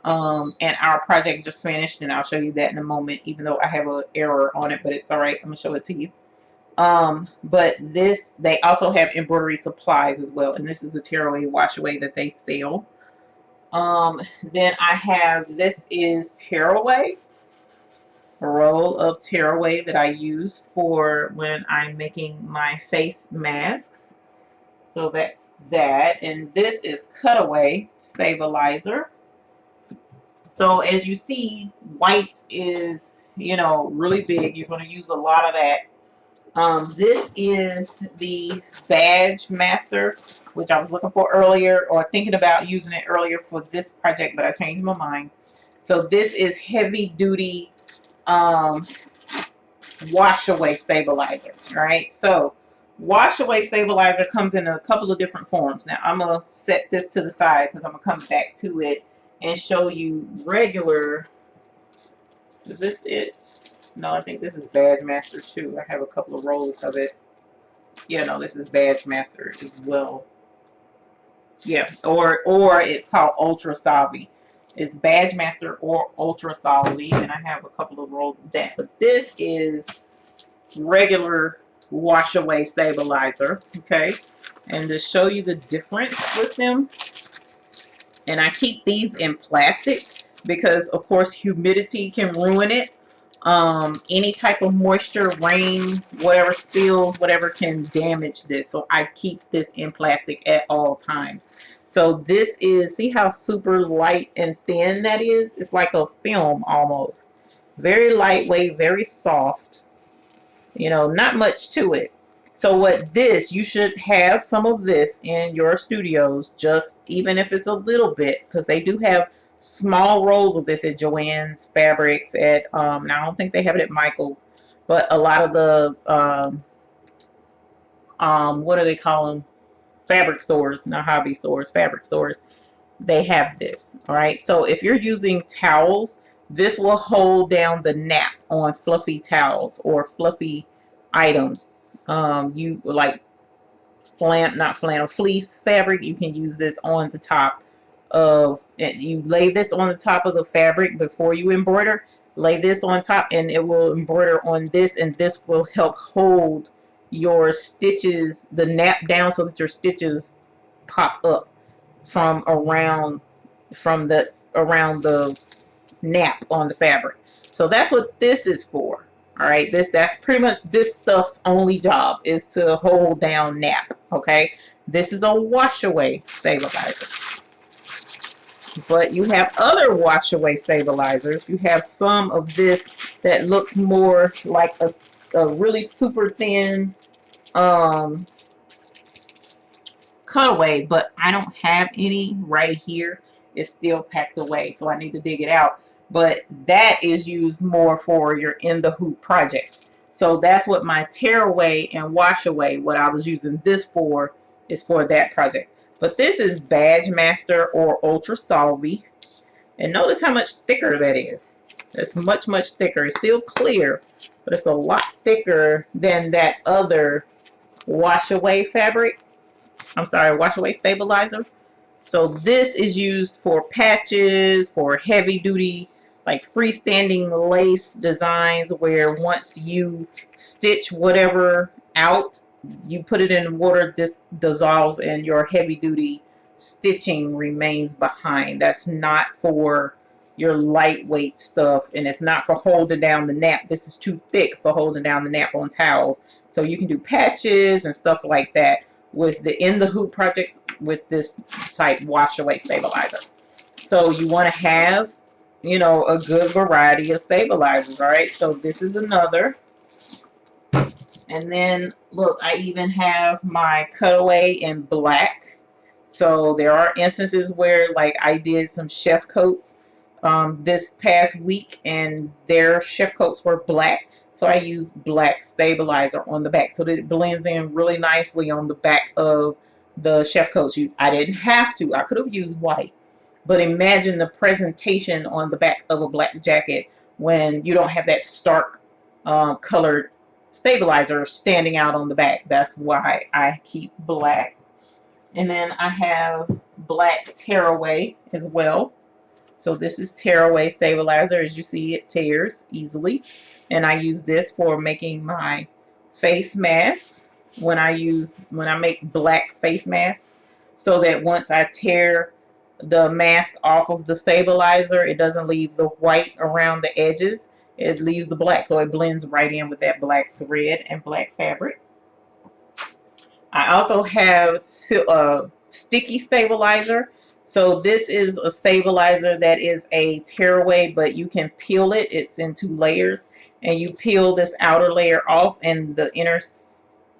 and our project just finished, and I'll show you that in a moment, even though I have an error on it, but it's alright, I'm going to show it to you. But this, they also have embroidery supplies as well, and this is a tear away wash away that they sell. Then I have, this is tear away, a roll of tear away that I use for when I'm making my face masks. So that's that. And this is cutaway stabilizer. So as you see, white is, you know, really big. You're going to use a lot of that. This is the Badge Master, which I was looking for earlier, or thinking about using it earlier for this project, but I changed my mind. So this is heavy duty wash away stabilizer. All right, so wash away stabilizer comes in a couple of different forms. Now I'm gonna set this to the side because I'm gonna come back to it and show you regular. Is this it? No, I think this is Badge Master too. I have a couple of rolls of it. Yeah, no, this is Badge Master as well. Yeah, or it's called Ultra Solvy. It's Badge Master or Ultra Solvy, and I have a couple of rolls of that. But this is regular wash away stabilizer, okay? And to show you the difference with them, and I keep these in plastic because of course humidity can ruin it. Any type of moisture, rain, whatever spills, whatever can damage this. So I keep this in plastic at all times. So this is, see how super light and thin that is? It's like a film almost. Very lightweight, very soft. You know, not much to it. So what this, you should have some of this in your studios, just even if it's a little bit, because they do have small rolls of this at Joann's Fabrics, at now I don't think they have it at Michael's, but a lot of the what do they call them, fabric stores, not hobby stores, fabric stores, they have this. All right, so if you're using towels, this will hold down the nap on fluffy towels or fluffy items. You like fleece fabric, you can use this on the top of, you lay this on the top of the fabric before you embroider. Lay this on top and it will embroider on this, and this will help hold your stitches, the nap down, so that your stitches pop up from around the nap on the fabric. So that's what this is for. All right, that's pretty much this stuff's only job, is to hold down nap. Okay, this is a wash away stabilizer. But you have other wash away stabilizers. You have some of this that looks more like a really super thin cutaway, but I don't have any right here. It's still packed away, so I need to dig it out. But that is used more for your in the hoop project. So that's what my tear away and wash away, what I was using this for, is for that project. But this is Badge Master or Ultra Solvy. And notice how much thicker that is. It's much, much thicker. It's still clear, but it's a lot thicker than that other wash away fabric. I'm sorry, wash away stabilizer. So this is used for patches, for heavy duty, like freestanding lace designs, where once you stitch whatever out, you put it in water, this dissolves and your heavy duty stitching remains behind. That's not for your lightweight stuff, and it's not for holding down the nap. This is too thick for holding down the nap on towels. So you can do patches and stuff like that with the in the hoop projects with this type wash away stabilizer. So you want to have, you know, a good variety of stabilizers. All right, so this is another. And then look, I even have my cutaway in black. So there are instances where, like, I did some chef coats this past week, and their chef coats were black. So I used black stabilizer on the back so that it blends in really nicely on the back of the chef coats. I didn't have to. I could have used white. But imagine the presentation on the back of a black jacket when you don't have that stark colored stabilizer standing out on the back. That's why I keep black. And then I have black tearaway as well. So this is tearaway stabilizer. As you see, it tears easily. And I use this for making my face masks when I make black face masks, so that once I tear the mask off of the stabilizer, it doesn't leave the white around the edges. It leaves the black, so it blends right in with that black thread and black fabric. I also have sticky stabilizer. So this is a stabilizer that is a tearaway, but you can peel it. It's in 2 layers, and you peel this outer layer off, and the inner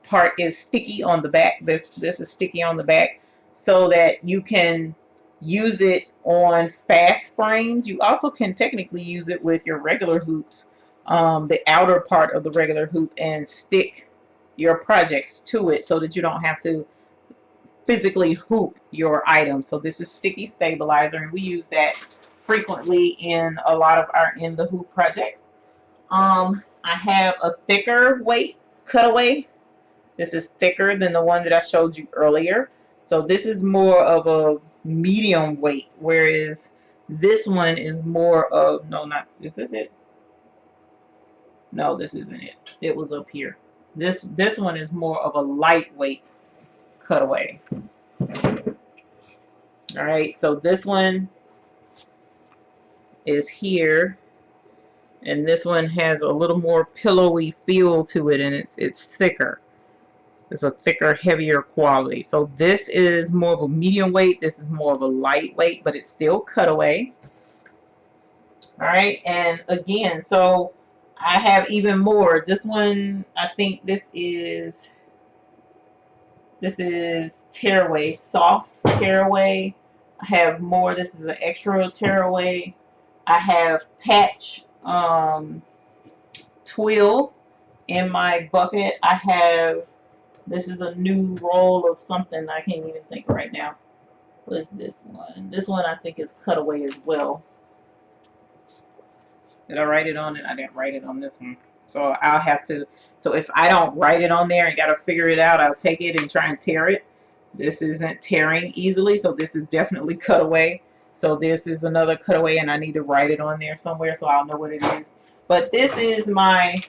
part is sticky on the back. This is sticky on the back, so that you can use it on fast frames. You also can technically use it with your regular hoops, the outer part of the regular hoop, and stick your projects to it so that you don't have to physically hoop your items. So this is sticky stabilizer, and we use that frequently in a lot of our in the hoop projects. I have a thicker weight cutaway. This is thicker than the one that I showed you earlier. So this is more of a medium weight, whereas this one is more of, is this it? No, this isn't it. It was up here. This one is more of a lightweight cutaway. All right, so this one is here, and this one has a little more pillowy feel to it, and it's thicker. It's a thicker, heavier quality. So this is more of a medium weight. This is more of a lightweight, but it's still cutaway. All right, and again, so I have even more. This one, I think this is tearaway, soft tearaway. I have more. This is an extra tearaway. I have patch twill in my bucket. I have, this is a new roll of something. I can't even think right now. What is this one? This one I think is cutaway as well. Did I write it on it? I didn't write it on this one. So I'll have to, so if I don't write it on there and got to figure it out, I'll take it and try and tear it. This isn't tearing easily, so this is definitely cutaway. So this is another cutaway, and I need to write it on there somewhere so I'll know what it is. But this is my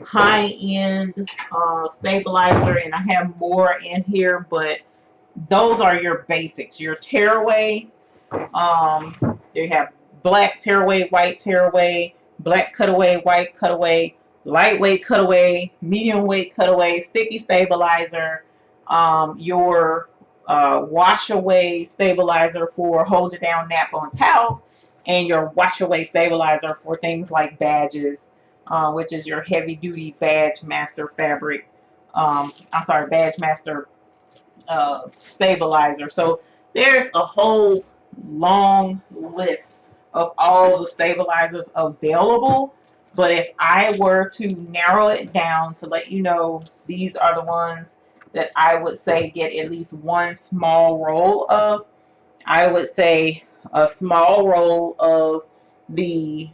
high-end stabilizer, and I have more in here, but those are your basics. Your tearaway, you have black tearaway, white tearaway, black cutaway, white cutaway, lightweight cutaway, medium weight cutaway, sticky stabilizer, your wash away stabilizer for hold it down nap on towels, and your wash away stabilizer for things like badges, which is your heavy duty badge master fabric. Badge master stabilizer. So there's a whole long list of all the stabilizers available, but if I were to narrow it down to let you know, these are the ones that I would say get at least one small roll of. I would say a small roll of the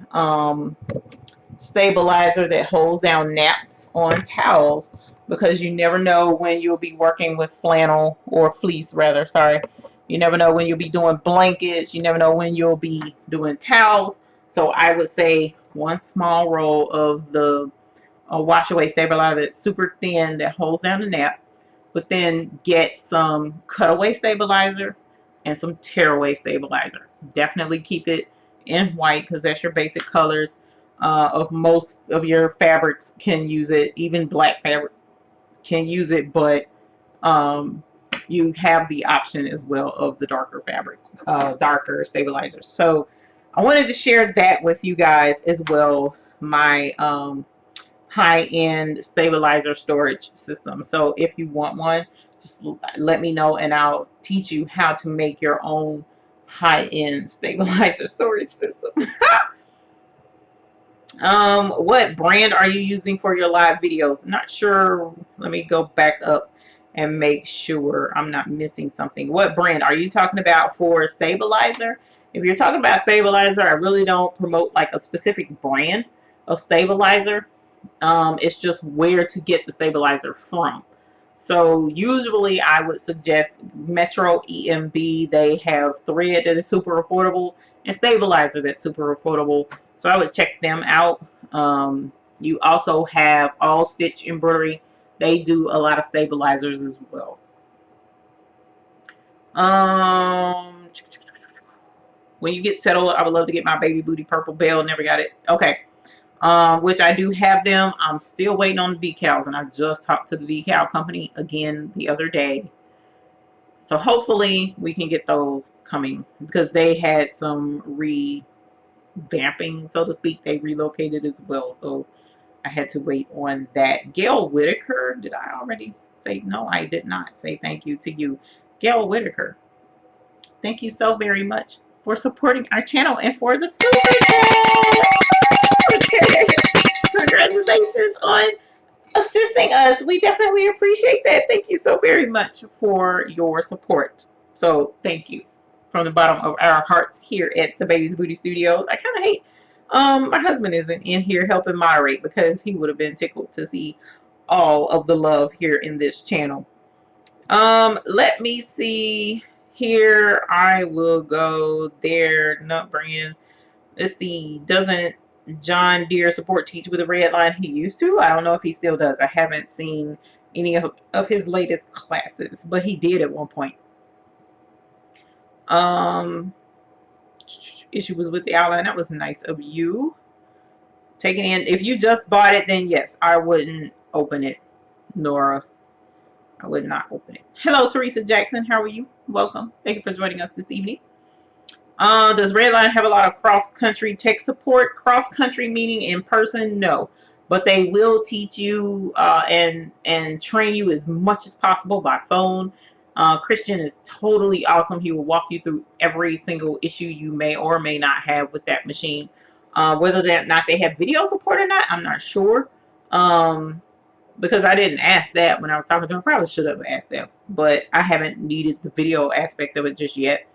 stabilizer that holds down naps on towels, because you never know when you'll be working with flannel, or fleece rather, sorry. You never know when you'll be doing blankets. You never know when you'll be doing towels. So I would say one small roll of the wash away stabilizer that's super thin, that holds down the nap. But then get some cutaway stabilizer and some tearaway stabilizer. Definitely keep it in white, because that's your basic colors of most of your fabrics. Can use it, even black fabric can use it, but you have the option as well of the darker fabric, darker stabilizers. So I wanted to share that with you guys as well, my high-end stabilizer storage system. So if you want one, just let me know and I'll teach you how to make your own high-end stabilizer storage system. What brand are you using for your live videos? Not sure. Let me go back up and make sure I'm not missing something. What brand are you talking about for stabilizer? If you're talking about stabilizer, I really don't promote like a specific brand of stabilizer. It's just where to get the stabilizer from. So usually I would suggest Metro EMB. They have thread that is super affordable and stabilizer that's super affordable. So I would check them out. You also have All Stitch Embroidery. They do a lot of stabilizers as well. When you get settled, I would love to get my baby booty purple bell. Never got it. Okay. Which I do have them. I'm still waiting on the decals, and I just talked to the decal company again the other day. So hopefully we can get those coming, because they had some revamping, so to speak. They relocated as well, so I had to wait on that. Gail Whitaker, did I already say? No, I did not say thank you to you. Gail Whitaker, thank you so very much for supporting our channel and for the super chat. Congratulations on assisting us. We definitely appreciate that. Thank you so very much for your support. So thank you from the bottom of our hearts here at the Baby's Booty Studios. I kind of hate my husband isn't in here helping moderate, because he would have been tickled to see all of the love here in this channel. Let me see here. I will go there. Nut brand. Let's see. Doesn't John Deere support teach with a red line? He used to. I don't know if he still does. I haven't seen any of his latest classes, but he did at one point. Issue was with the outline. That was nice of you. Taking in. If you just bought it, then yes, I wouldn't open it, Nora. I would not open it. Hello, Teresa Jackson. How are you? Welcome. Thank you for joining us this evening. Does Redline have a lot of cross-country tech support? Cross-country meaning in person? No. But they will teach you and train you as much as possible by phone. Christian is totally awesome. He will walk you through every single issue you may or may not have with that machine. Whether or not they have video support or not, I'm not sure. Because I didn't ask that when I was talking to him. I probably should have asked that. But I haven't needed the video aspect of it just yet.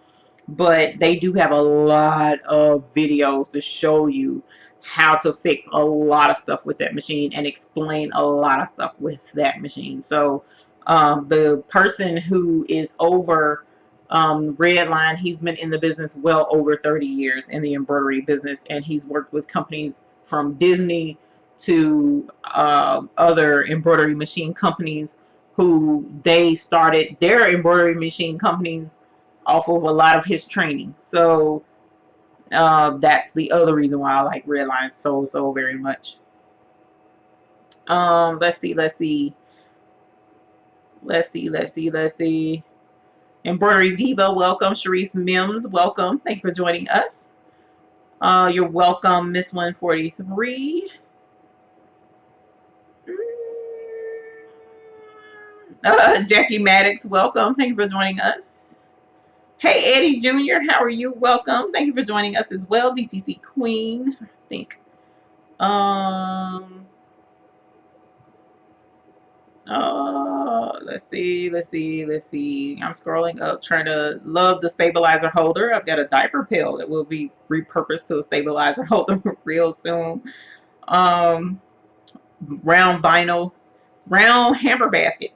But they do have a lot of videos to show you how to fix a lot of stuff with that machine and explain a lot of stuff with that machine. So the person who is over Redline, he's been in the business well over 30 years in the embroidery business, and he's worked with companies from Disney to other embroidery machine companies, who they started their embroidery machine companies off of a lot of his training. So that's the other reason why I like Redline so very much. Let's see. Embroidery Diva, welcome. Sharice Mims, welcome. Thank you for joining us. You're welcome, Miss 143. Jackie Maddox, welcome. Thank you for joining us. Hey, Eddie Jr., how are you? Welcome. Thank you for joining us as well. DTC Queen, I think. Let's see. I'm scrolling up, trying to love the stabilizer holder. I've got a diaper pill that will be repurposed to a stabilizer holder real soon. Round vinyl, round hamper basket.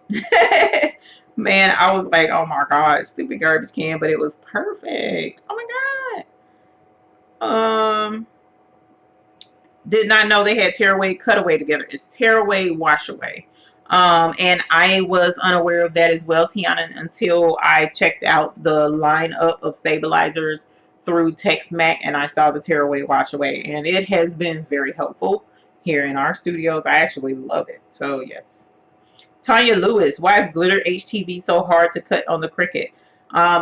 Man, I was like, oh my God, stupid garbage can, but it was perfect. Oh my God. Did not know they had tearaway, cutaway together. It's tearaway, wash away. And I was unaware of that as well, Tiana, until I checked out the lineup of stabilizers through TextMac, and I saw the tearaway, wash away, and it has been very helpful here in our studios. I actually love it. So yes. Tanya Lewis, why is glitter HTV so hard to cut on the Cricut?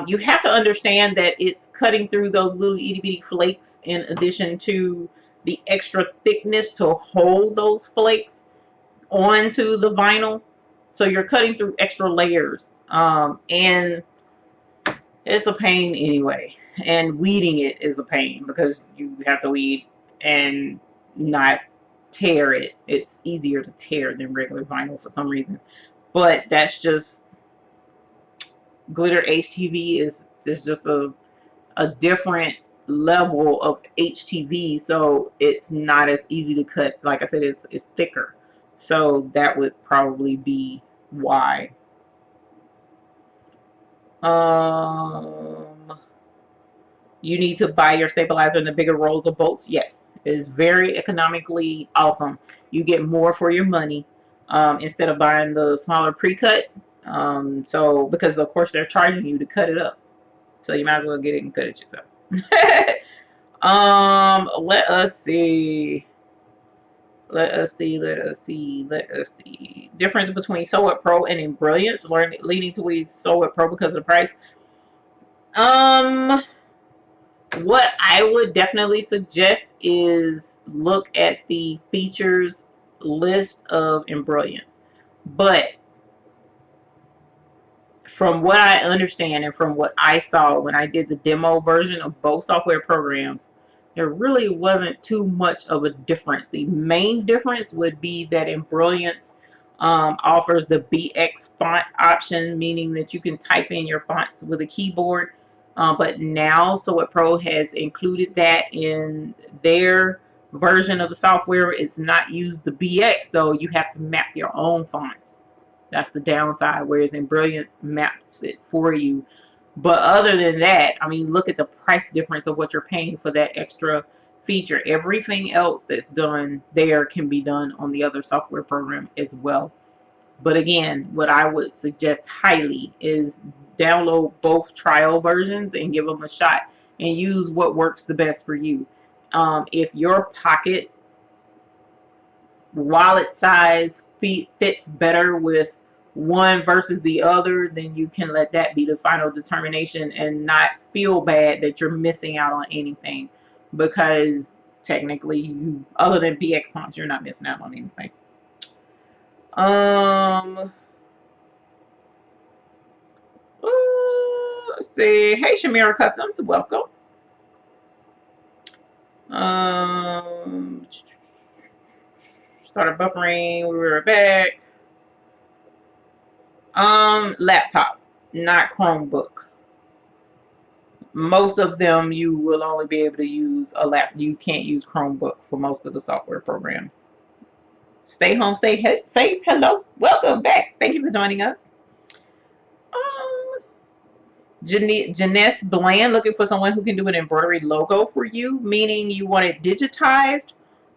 You have to understand that it's cutting through those little itty bitty flakes in addition to the extra thickness to hold those flakes onto the vinyl. So you're cutting through extra layers. And it's a pain anyway. And weeding it is a pain because you have to weed and not tear it. It's easier to tear than regular vinyl for some reason. But that's just, glitter HTV is just a different level of HTV, so it's not as easy to cut. Like I said, it's thicker, so that would probably be why. You need to buy your stabilizer in the bigger rolls of bolts. Yes, it is very economically awesome. You get more for your money instead of buying the smaller pre-cut. So because of course they're charging you to cut it up, so you might as well get it and cut it yourself. Let us see. Difference between Sew It Pro and Embroiderers. Leaning towards Sew It Pro because of the price. What I would definitely suggest is look at the features list of Embroiderers. But from what I understand and from what I saw when I did the demo version of both software programs, there really wasn't too much of a difference. The main difference would be that Embroiderers offers the BX font option, meaning that you can type in your fonts with a keyboard. But now Sew It Pro has included that in their version of the software. It's not used the BX though. You have to map your own fonts. That's the downside, whereas Embroiderers maps it for you. But other than that, I mean, look at the price difference of what you're paying for that extra feature. Everything else that's done there can be done on the other software program as well. But again, what I would suggest highly is download both trial versions and give them a shot and use what works the best for you. If your pocket wallet size fits better with one versus the other, then you can let that be the final determination and not feel bad that you're missing out on anything, because technically you, other than BX fonts, you're not missing out on anything. Let's see. Hey, Shamira Customs, welcome. Started buffering. We were back. Laptop, not Chromebook. Most of them you will only be able to use a lap. You can't use Chromebook for most of the software programs. Stay home, stay safe. Hello, welcome back. Thank you for joining us. Janesse Bland, looking for someone who can do an embroidery logo for you, meaning you want it digitized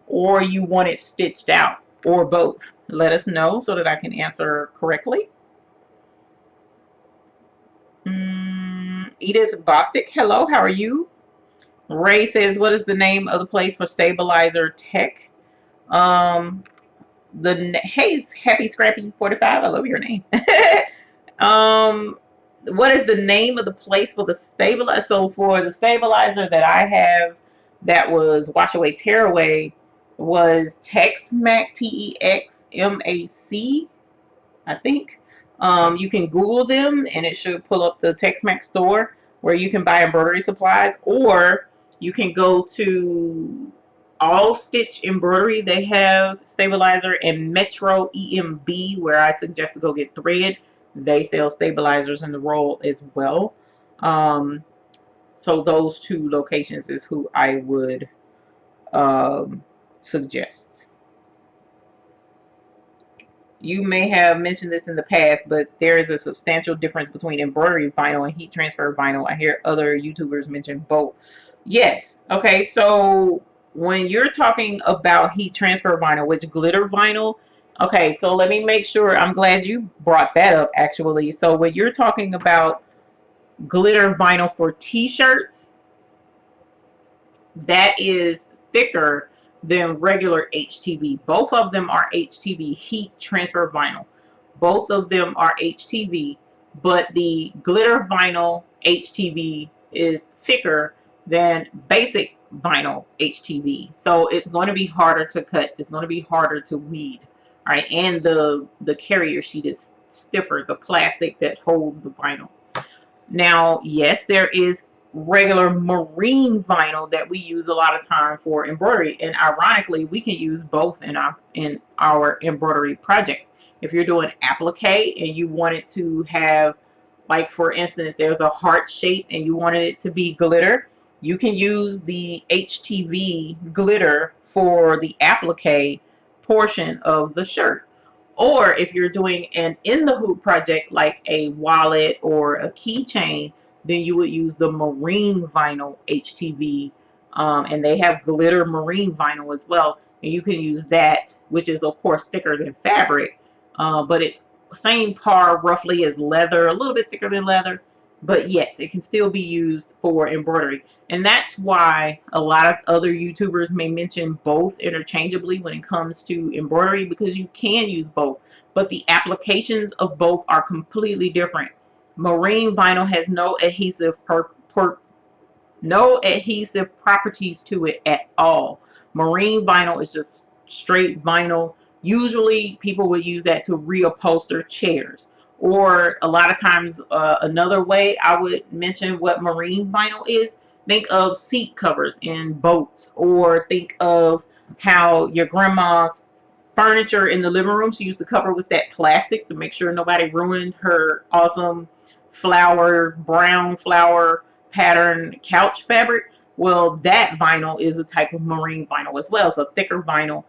or you want it stitched out, or both. Let us know so that I can answer correctly. Edith Bostic, hello, how are you? Ray says, what is the name of the place for Stabilizer Tech? Hey, Happy Scrappy 45, I love your name. What is the name of the place for the stabilizer? So for the stabilizer that I have that was Wash Away Tear Away was Texmac, TEXMAC, I think. You can Google them and it should pull up the Texmac store where you can buy embroidery supplies, or you can go to All Stitch Embroidery. They have stabilizer, and Metro EMB, where I suggest to go get thread. They sell stabilizers in the roll as well. So those two locations is who I would suggest. You may have mentioned this in the past, but there is a substantial difference between embroidery vinyl and heat transfer vinyl. I hear other YouTubers mention both. Yes. Okay. So when you're talking about heat transfer vinyl, which glitter vinyl, okay, so let me make sure. I'm glad you brought that up, actually. So when you're talking about glitter vinyl for t-shirts, that is thicker than regular HTV. Both of them are HTV, heat transfer vinyl. Both of them are HTV, but the glitter vinyl HTV is thicker than basic vinyl HTV. So it's going to be harder to cut. It's going to be harder to weed. All right, and the carrier sheet is stiffer, the plastic that holds the vinyl. Now, yes, there is regular marine vinyl that we use a lot of time for embroidery, and ironically, we can use both in our embroidery projects. If you're doing applique and you want it to have, like for instance, there's a heart shape and you wanted it to be glitter, you can use the HTV glitter for the applique portion of the shirt. Or if you're doing an in the hoop project like a wallet or a keychain, then you would use the marine vinyl HTV, and they have glitter marine vinyl as well. And you can use that, which is of course thicker than fabric, but it's same par roughly as leather, a little bit thicker than leather. But yes, it can still be used for embroidery. And that's why a lot of other YouTubers may mention both interchangeably when it comes to embroidery, because you can use both, but the applications of both are completely different. Marine vinyl has no adhesive properties to it at all. Marine vinyl is just straight vinyl. Usually people would use that to reupholster chairs. Or a lot of times, another way I would mention what marine vinyl is, think of seat covers in boats, or think of how your grandma's furniture in the living room, she used to cover with that plastic to make sure nobody ruined her awesome brown flower pattern couch fabric. Well, that vinyl is a type of marine vinyl as well. It's a thicker vinyl,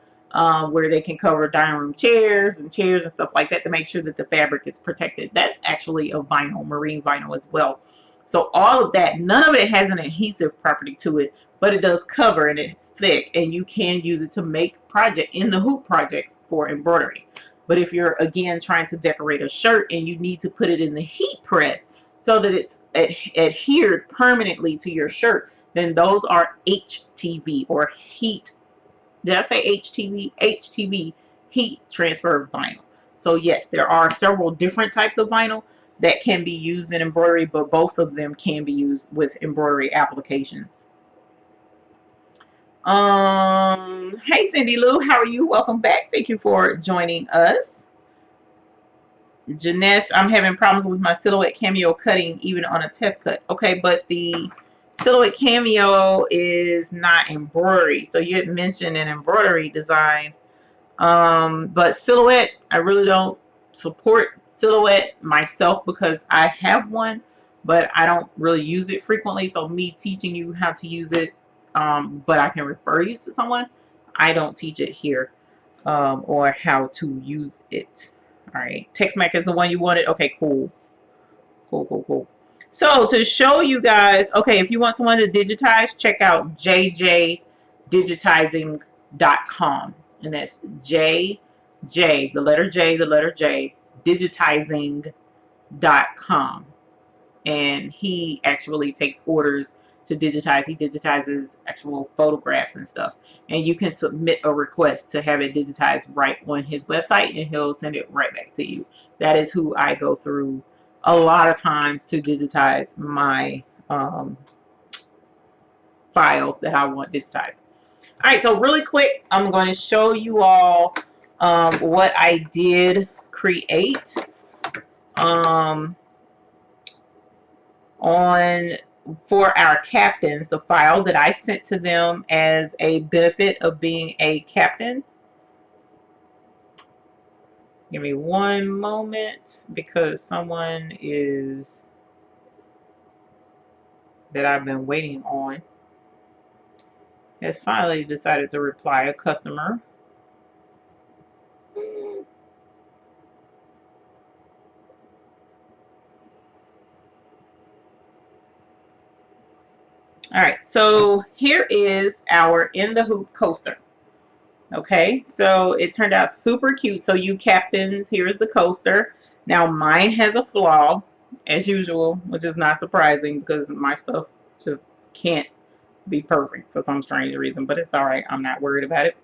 where they can cover dining room chairs and stuff like that to make sure that the fabric is protected. That's actually a vinyl, marine vinyl as well. So all of that, none of it has an adhesive property to it, but it does cover and it's thick, and you can use it to make in the hoop projects for embroidery. But if you're again trying to decorate a shirt and you need to put it in the heat press so that it's adhered permanently to your shirt, then those are HTV, or heat. Did I say HTV? HTV, heat transfer vinyl. So yes, there are several different types of vinyl that can be used in embroidery, but both of them can be used with embroidery applications. Hey Cindy Lou, how are you? Welcome back. Thank you for joining us. Janesse, I'm having problems with my silhouette cameo cutting even on a test cut. Okay, but the silhouette cameo is not embroidery. So you had mentioned an embroidery design. But silhouette, I really don't support silhouette myself because I have one, but I don't really use it frequently. So me teaching you how to use it, but I can refer you to someone. I don't teach it here, or how to use it. All right, TextMac is the one you wanted. Okay, cool. Cool. So to show you guys, okay, if you want someone to digitize, check out jjdigitizing.com. And that's the letter J, digitizing.com. And he actually takes orders to digitize. He digitizes actual photographs and stuff. And you can submit a request to have it digitized right on his website, and he'll send it right back to you. That is who I go through a lot of times to digitize my files that I want digitized. All right, so really quick, I'm going to show you all what I did create for our captains, the file that I sent to them as a benefit of being a captain. Give me one moment, because someone that I've been waiting on has finally decided to reply, a customer. All right, so here is our In the Hoop coaster. Okay, so it turned out super cute. So you captains, here's the coaster. Now mine has a flaw, as usual, which is not surprising because my stuff just can't be perfect for some strange reason, but it's all right. I'm not worried about it.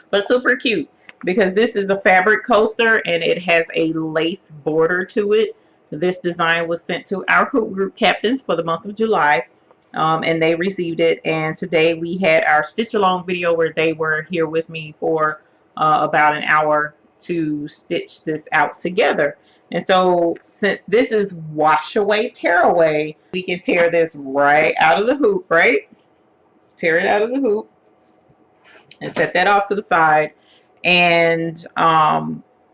But super cute. because this is a fabric coaster and it has a lace border to it. This design was sent to our hoop group captains for the month of July, and they received it. And today we had our stitch along video where they were here with me for about an hour to stitch this out together. And so since this is wash away, tear away, we can tear this right out of the hoop, right? Tear it out of the hoop and set that off to the side. And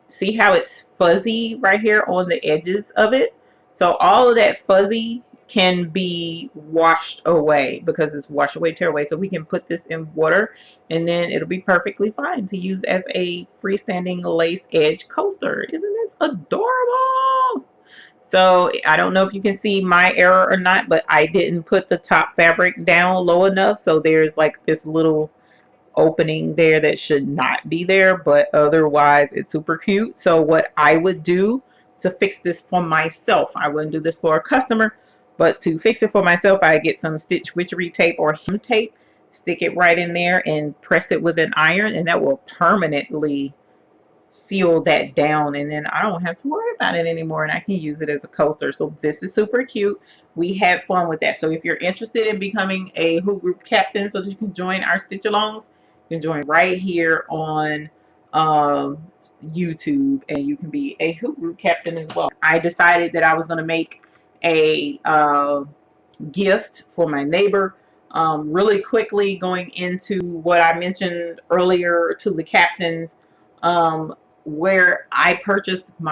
see how it's fuzzy right here on the edges of it? So all of that fuzzy can be washed away because it's wash away, tear away. So we can put this in water and then it'll be perfectly fine to use as a freestanding lace edge coaster. Isn't this adorable? So I don't know if you can see my error or not, but I didn't put the top fabric down low enough. So there's like this little opening there that should not be there, but otherwise it's super cute. So what I would do to fix this for myself, I wouldn't do this for a customer, but to fix it for myself, I get some stitch witchery tape or hem tape, stick it right in there and press it with an iron, and that will permanently seal that down, and then I don't have to worry about it anymore, and I can use it as a coaster. So this is super cute. We had fun with that. So if you're interested in becoming a hoop group captain so that you can join our stitch alongs, you can join right here on YouTube, and you can be a hoop group captain as well. I decided that I was going to make a gift for my neighbor. Really quickly going into what I mentioned earlier to the captains, where I purchased my